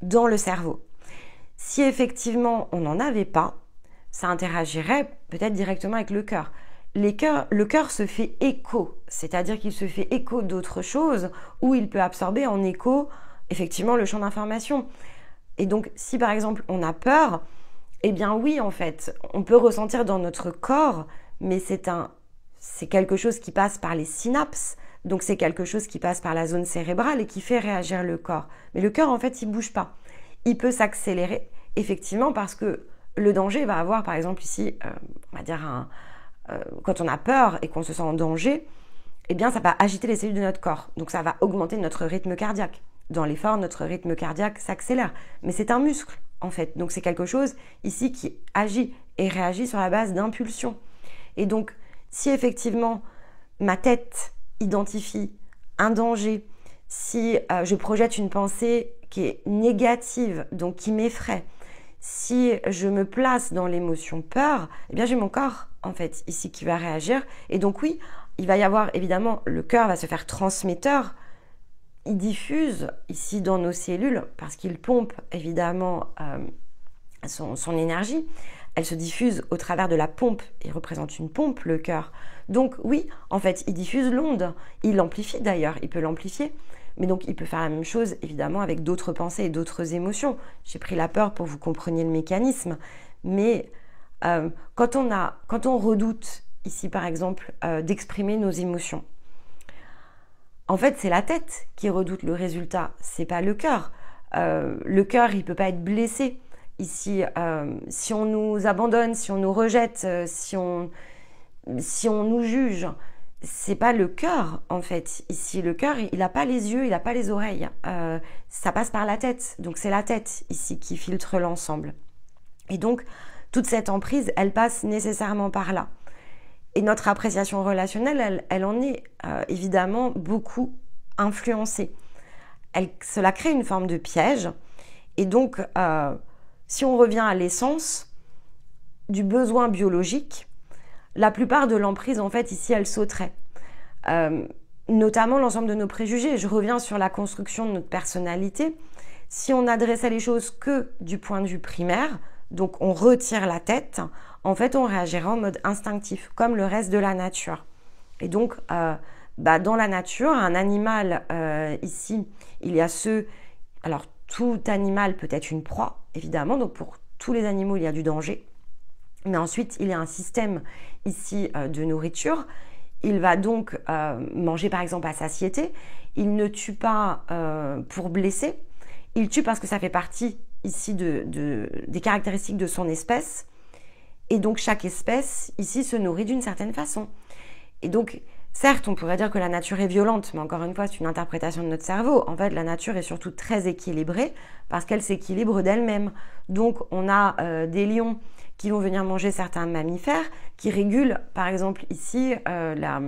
dans le cerveau. Si effectivement on n'en avait pas, ça interagirait peut-être directement avec le cœur. Le cœur se fait écho, c'est-à-dire qu'il se fait écho d'autres choses, où il peut absorber en écho effectivement le champ d'information. Et donc si par exemple on a peur, eh bien oui en fait, on peut ressentir dans notre corps, mais c'est quelque chose qui passe par les synapses, donc c'est quelque chose qui passe par la zone cérébrale et qui fait réagir le corps. Mais le cœur en fait il bouge pas. Il peut s'accélérer effectivement parce que le danger va avoir par exemple ici, on va dire quand on a peur et qu'on se sent en danger, eh bien ça va agiter les cellules de notre corps, donc ça va augmenter notre rythme cardiaque. Dans l'effort, notre rythme cardiaque s'accélère. Mais c'est un muscle, en fait. Donc, c'est quelque chose ici qui agit et réagit sur la base d'impulsion. Et donc, si effectivement, ma tête identifie un danger, si je projette une pensée qui est négative, donc qui m'effraie, si je me place dans l'émotion peur, eh bien, j'ai mon corps, en fait, ici qui va réagir. Et donc, oui, il va y avoir, évidemment, le cœur va se faire transmetteur. Il diffuse ici dans nos cellules parce qu'il pompe évidemment son énergie. Elle se diffuse au travers de la pompe. Il représente une pompe, le cœur. Donc oui, en fait, il diffuse l'onde. Il l'amplifie d'ailleurs, il peut l'amplifier. Mais donc il peut faire la même chose évidemment avec d'autres pensées et d'autres émotions. J'ai pris la peur pour que vous compreniez le mécanisme. Mais quand on redoute ici par exemple d'exprimer nos émotions, en fait, c'est la tête qui redoute le résultat, c'est pas le cœur. Le cœur, il peut pas être blessé. Ici, si on nous abandonne, si on nous rejette, si on nous juge, c'est pas le cœur en fait. Ici, le cœur, il n'a pas les yeux, il n'a pas les oreilles. Ça passe par la tête. Donc c'est la tête ici qui filtre l'ensemble. Et donc, toute cette emprise, elle passe nécessairement par là. Et notre appréciation relationnelle, elle en est évidemment beaucoup influencée. Cela crée une forme de piège. Et donc, si on revient à l'essence du besoin biologique, la plupart de l'emprise, en fait, ici, elle sauterait. Notamment l'ensemble de nos préjugés. Je reviens sur la construction de notre personnalité. Si on adressait les choses que du point de vue primaire, donc on retire la tête, en fait, on réagirait en mode instinctif, comme le reste de la nature. Et donc, dans la nature, un animal, ici, il y a alors, tout animal peut être une proie, évidemment. Donc, pour tous les animaux, il y a du danger. Mais ensuite, il y a un système ici de nourriture. Il va donc manger, par exemple, à satiété. Il ne tue pas pour blesser. Il tue parce que ça fait partie ici des caractéristiques de son espèce. Et donc, chaque espèce ici se nourrit d'une certaine façon. Et donc, certes, on pourrait dire que la nature est violente, mais encore une fois, c'est une interprétation de notre cerveau. En fait, la nature est surtout très équilibrée parce qu'elle s'équilibre d'elle-même. Donc, on a des lions qui vont venir manger certains mammifères qui régulent, par exemple, ici, la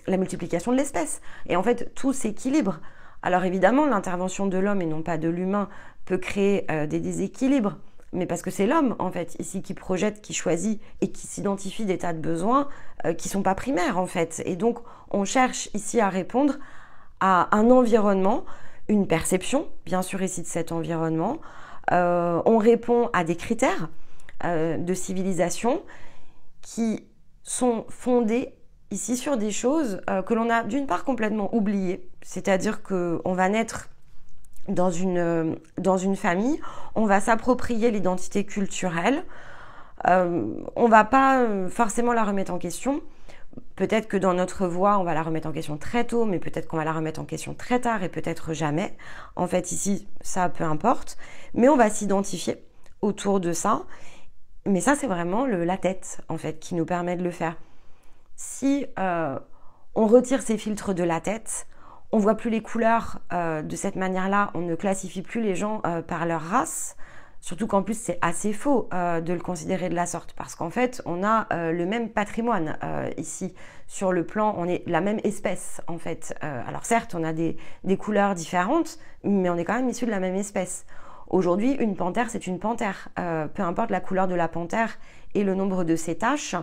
multiplication de l'espèce. Et en fait, tout s'équilibre. Alors évidemment, l'intervention de l'homme et non pas de l'humain peut créer des déséquilibres, mais parce que c'est l'homme, en fait, ici, qui projette, qui choisit et qui s'identifie des tas de besoins qui ne sont pas primaires, en fait. Et donc, on cherche ici à répondre à un environnement, une perception, bien sûr, ici, de cet environnement. On répond à des critères de civilisation qui sont fondés ici sur des choses que l'on a d'une part complètement oubliées, c'est-à-dire qu'on va naître dans une famille, on va s'approprier l'identité culturelle, on va pas forcément la remettre en question. Peut-être que dans notre voix, on va la remettre en question très tôt, mais peut-être qu'on va la remettre en question très tard et peut-être jamais. En fait, ici, ça, peu importe. Mais on va s'identifier autour de ça. Mais ça, c'est vraiment la tête, en fait, qui nous permet de le faire. Si on retire ces filtres de la tête, on voit plus les couleurs de cette manière-là, on ne classifie plus les gens par leur race, surtout qu'en plus c'est assez faux de le considérer de la sorte, parce qu'en fait on a le même patrimoine ici, sur le plan, on est la même espèce en fait. Alors certes on a des couleurs différentes, mais on est quand même issus de la même espèce. Aujourd'hui une panthère c'est une panthère, peu importe la couleur de la panthère et le nombre de ses taches,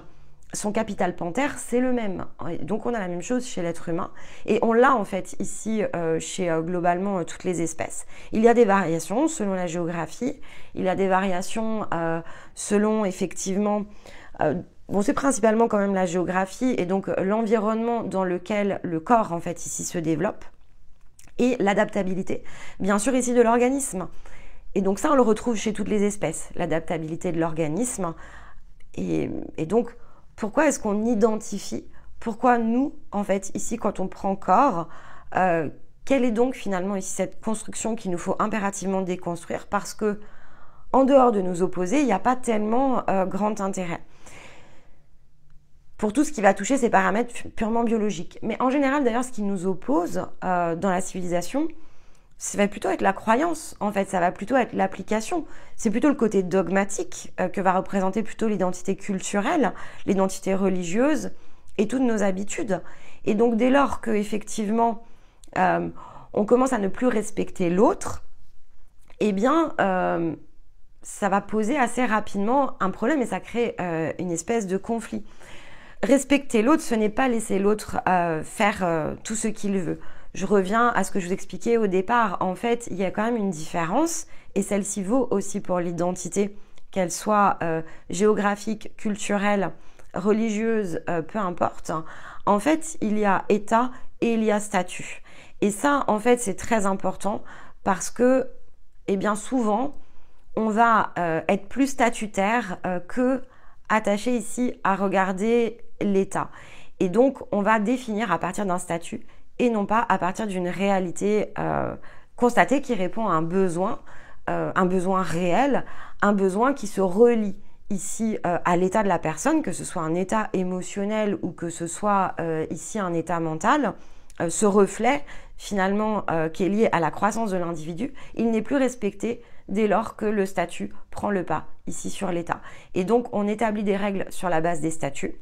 son capital panthère, c'est le même. Donc on a la même chose chez l'être humain. Et on l'a en fait ici chez globalement toutes les espèces. Il y a des variations selon la géographie. Il y a des variations selon effectivement... c'est principalement quand même la géographie et donc l'environnement dans lequel le corps en fait ici se développe. Et l'adaptabilité, bien sûr ici de l'organisme. Et donc ça on le retrouve chez toutes les espèces, l'adaptabilité de l'organisme. Et donc... Pourquoi est-ce qu'on identifie? Pourquoi nous, en fait, ici, quand on prend corps, quelle est donc finalement ici cette construction qu'il nous faut impérativement déconstruire? Parce que, en dehors de nous opposer, il n'y a pas tellement grand intérêt pour tout ce qui va toucher ces paramètres purement biologiques. Mais en général, d'ailleurs, ce qui nous oppose dans la civilisation, ça va plutôt être la croyance, en fait, ça va plutôt être l'application. C'est plutôt le côté dogmatique que va représenter plutôt l'identité culturelle, l'identité religieuse et toutes nos habitudes. Et donc, dès lors que effectivement, on commence à ne plus respecter l'autre, eh bien, ça va poser assez rapidement un problème et ça crée une espèce de conflit. Respecter l'autre, ce n'est pas laisser l'autre faire tout ce qu'il veut. Je reviens à ce que je vous expliquais au départ. En fait, il y a quand même une différence et celle-ci vaut aussi pour l'identité, qu'elle soit géographique, culturelle, religieuse, peu importe. En fait, il y a état et il y a statut. Et ça, en fait, c'est très important parce que, eh bien, souvent, on va être plus statutaire que attaché ici à regarder l'état. Et donc, on va définir à partir d'un statut et non pas à partir d'une réalité constatée qui répond à un besoin réel, un besoin qui se relie ici à l'état de la personne, que ce soit un état émotionnel ou que ce soit ici un état mental. Ce reflet finalement qui est lié à la croissance de l'individu, il n'est plus respecté dès lors que le statut prend le pas ici sur l'état. Et donc on établit des règles sur la base des statuts,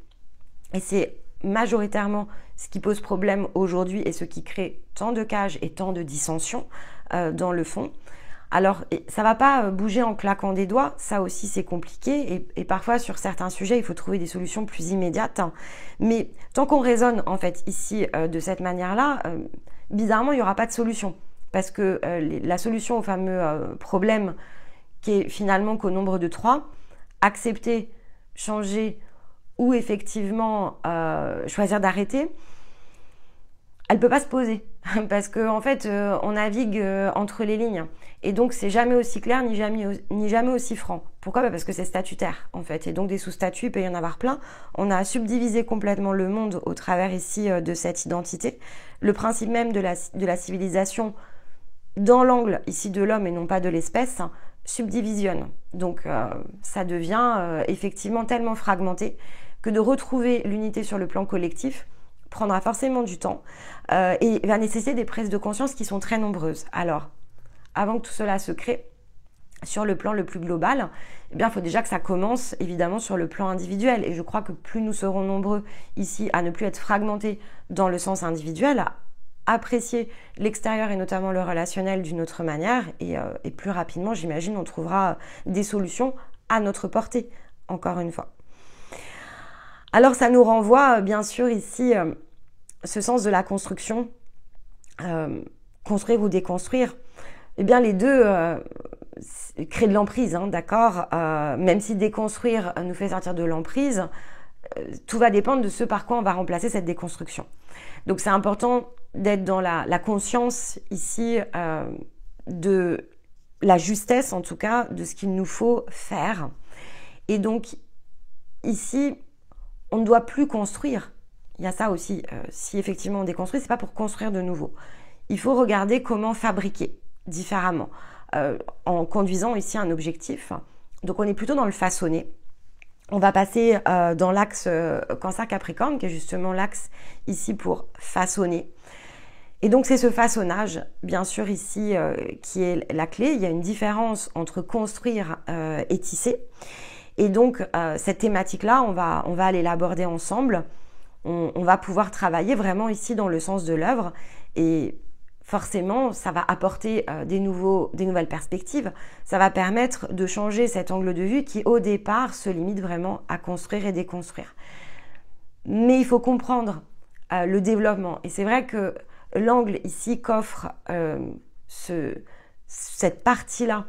et c'est majoritairement ce qui pose problème aujourd'hui et ce qui crée tant de cages et tant de dissensions dans le fond. Alors, ça ne va pas bouger en claquant des doigts, ça aussi c'est compliqué, et parfois sur certains sujets, il faut trouver des solutions plus immédiates. Mais tant qu'on raisonne en fait ici de cette manière-là, bizarrement, il n'y aura pas de solution. Parce que la solution au fameux problème qui est finalement qu'au nombre de 3, accepter, changer ou effectivement choisir d'arrêter, elle ne peut pas se poser parce qu'en fait, on navigue entre les lignes. Et donc, c'est jamais aussi clair ni jamais aussi franc. Pourquoi ? Parce que c'est statutaire, en fait. Et donc, des sous-statuts, il peut y en avoir plein. On a subdivisé complètement le monde au travers ici de cette identité. Le principe même de la civilisation, dans l'angle ici de l'homme et non pas de l'espèce, subdivisionne. Donc, ça devient effectivement tellement fragmenté que de retrouver l'unité sur le plan collectif prendra forcément du temps et va nécessiter des prises de conscience qui sont très nombreuses. Alors, avant que tout cela se crée, sur le plan le plus global, eh bien, il faut déjà que ça commence évidemment sur le plan individuel. Et je crois que plus nous serons nombreux ici à ne plus être fragmentés dans le sens individuel, à apprécier l'extérieur et notamment le relationnel d'une autre manière, et plus rapidement, j'imagine, on trouvera des solutions à notre portée, encore une fois. Alors ça nous renvoie bien sûr ici ce sens de la construction, construire ou déconstruire. Eh bien les deux créent de l'emprise, hein, d'accord, même si déconstruire nous fait sortir de l'emprise, tout va dépendre de ce par quoi on va remplacer cette déconstruction. Donc c'est important d'être dans la conscience ici de la justesse en tout cas de ce qu'il nous faut faire. Et donc ici, on ne doit plus construire. Il y a ça aussi. Si effectivement on déconstruit, c'est pas pour construire de nouveau. Il faut regarder comment fabriquer différemment en conduisant ici un objectif. Donc on est plutôt dans le façonner. On va passer dans l'axe Cancer-Capricorne, qui est justement l'axe ici pour façonner. Et donc c'est ce façonnage, bien sûr ici, qui est la clé. Il y a une différence entre construire et tisser. Et donc, cette thématique-là, on va aller l'aborder ensemble. On va pouvoir travailler vraiment ici dans le sens de l'œuvre. Et forcément, ça va apporter des nouvelles perspectives. Ça va permettre de changer cet angle de vue qui, au départ, se limite vraiment à construire et déconstruire. Mais il faut comprendre le développement. Et c'est vrai que l'angle ici qu'offre cette partie-là,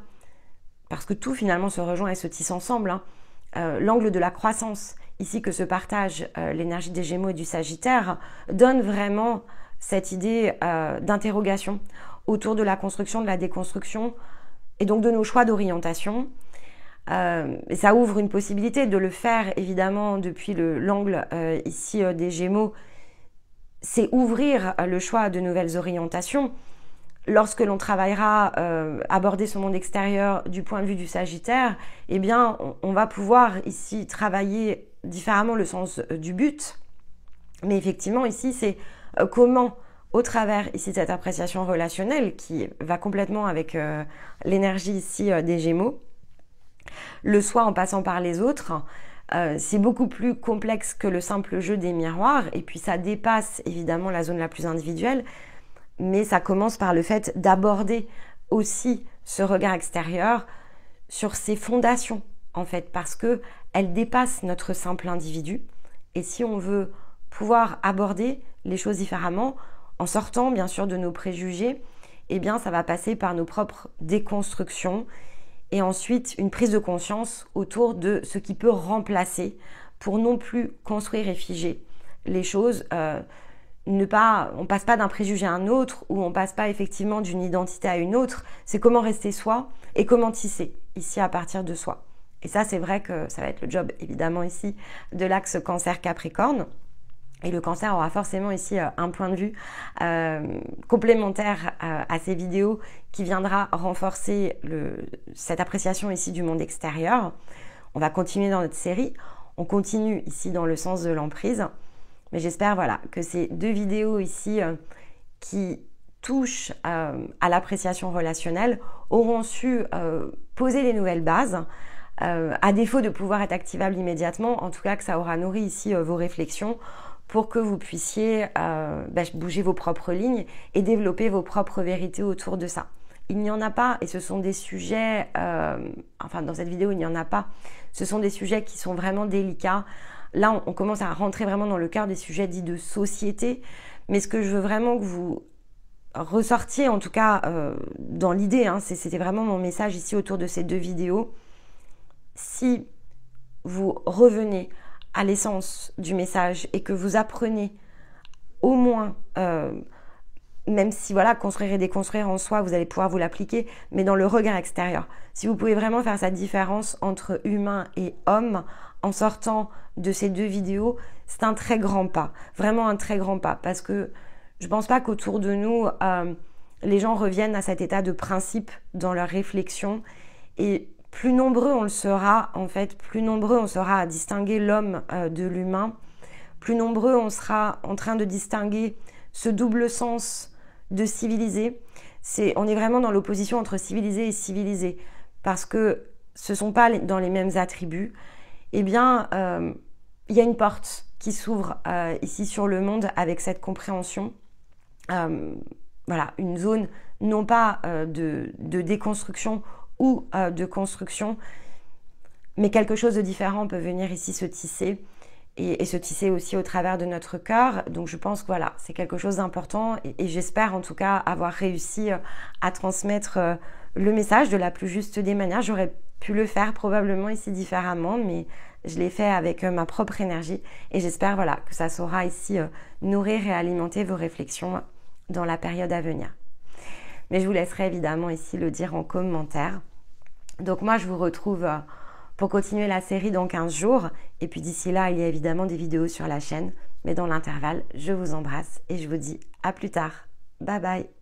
parce que tout finalement se rejoint et se tisse ensemble, hein, l'angle de la croissance, ici que se partage l'énergie des Gémeaux et du Sagittaire, donne vraiment cette idée d'interrogation autour de la construction, de la déconstruction et donc de nos choix d'orientation. Et ça ouvre une possibilité de le faire évidemment depuis l'angle ici des Gémeaux, c'est ouvrir le choix de nouvelles orientations. Lorsque l'on travaillera aborder ce monde extérieur du point de vue du Sagittaire, eh bien, on va pouvoir ici travailler différemment le sens du but. Mais effectivement, ici, c'est comment, au travers ici de cette appréciation relationnelle qui va complètement avec l'énergie ici des Gémeaux, le soi en passant par les autres, c'est beaucoup plus complexe que le simple jeu des miroirs. Et puis, ça dépasse évidemment la zone la plus individuelle. Mais ça commence par le fait d'aborder aussi ce regard extérieur sur ses fondations, en fait, parce qu'elle dépasse notre simple individu. Et si on veut pouvoir aborder les choses différemment, en sortant bien sûr de nos préjugés, eh bien ça va passer par nos propres déconstructions et ensuite une prise de conscience autour de ce qui peut remplacer pour non plus construire et figer les choses. On passe pas d'un préjugé à un autre ou on passe pas effectivement d'une identité à une autre. C'est comment rester soi et comment tisser ici à partir de soi. Et ça, c'est vrai que ça va être le job évidemment ici de l'axe Cancer-Capricorne. Et le cancer aura forcément ici un point de vue complémentaire à ces vidéos qui viendra renforcer cette appréciation ici du monde extérieur. On va continuer dans notre série. On continue ici dans le sens de l'emprise. Mais j'espère voilà, que ces 2 vidéos ici qui touchent à l'appréciation relationnelle auront su poser les nouvelles bases. À défaut de pouvoir être activable immédiatement, en tout cas que ça aura nourri ici vos réflexions pour que vous puissiez bouger vos propres lignes et développer vos propres vérités autour de ça. Il n'y en a pas, et ce sont des sujets, enfin dans cette vidéo il n'y en a pas, ce sont des sujets qui sont vraiment délicats. Là on commence à rentrer vraiment dans le cœur des sujets dits de société, mais ce que je veux vraiment que vous ressortiez, en tout cas dans l'idée, hein, c'était vraiment mon message ici autour de ces 2 vidéos, si vous revenez à l'essence du message et que vous apprenez au moins, même si voilà, construire et déconstruire en soi, vous allez pouvoir vous l'appliquer, mais dans le regard extérieur. Si vous pouvez vraiment faire cette différence entre humain et homme en sortant de ces 2 vidéos, c'est un très grand pas, vraiment un très grand pas, parce que je ne pense pas qu'autour de nous, les gens reviennent à cet état de principe dans leur réflexion, et plus nombreux on le sera, en fait, plus nombreux on sera à distinguer l'homme de l'humain, plus nombreux on sera en train de distinguer ce double sens de civilisé. On est vraiment dans l'opposition entre civilisé et civilisé, parce que ce ne sont pas dans les mêmes attributs. Eh bien, il y a une porte qui s'ouvre ici sur le monde avec cette compréhension. Voilà, une zone non pas de déconstruction ou de construction, mais quelque chose de différent peut venir ici se tisser et se tisser aussi au travers de notre cœur. Donc je pense que voilà, c'est quelque chose d'important et j'espère en tout cas avoir réussi à transmettre le message de la plus juste des manières. J'aurais pu le faire probablement ici différemment, mais je l'ai fait avec ma propre énergie et j'espère voilà, que ça saura ici nourrir et alimenter vos réflexions dans la période à venir. Mais je vous laisserai évidemment ici le dire en commentaire. Donc moi je vous retrouve pour continuer la série dans 15 jours. Et puis d'ici là, il y a évidemment des vidéos sur la chaîne. Mais dans l'intervalle, je vous embrasse et je vous dis à plus tard. Bye bye.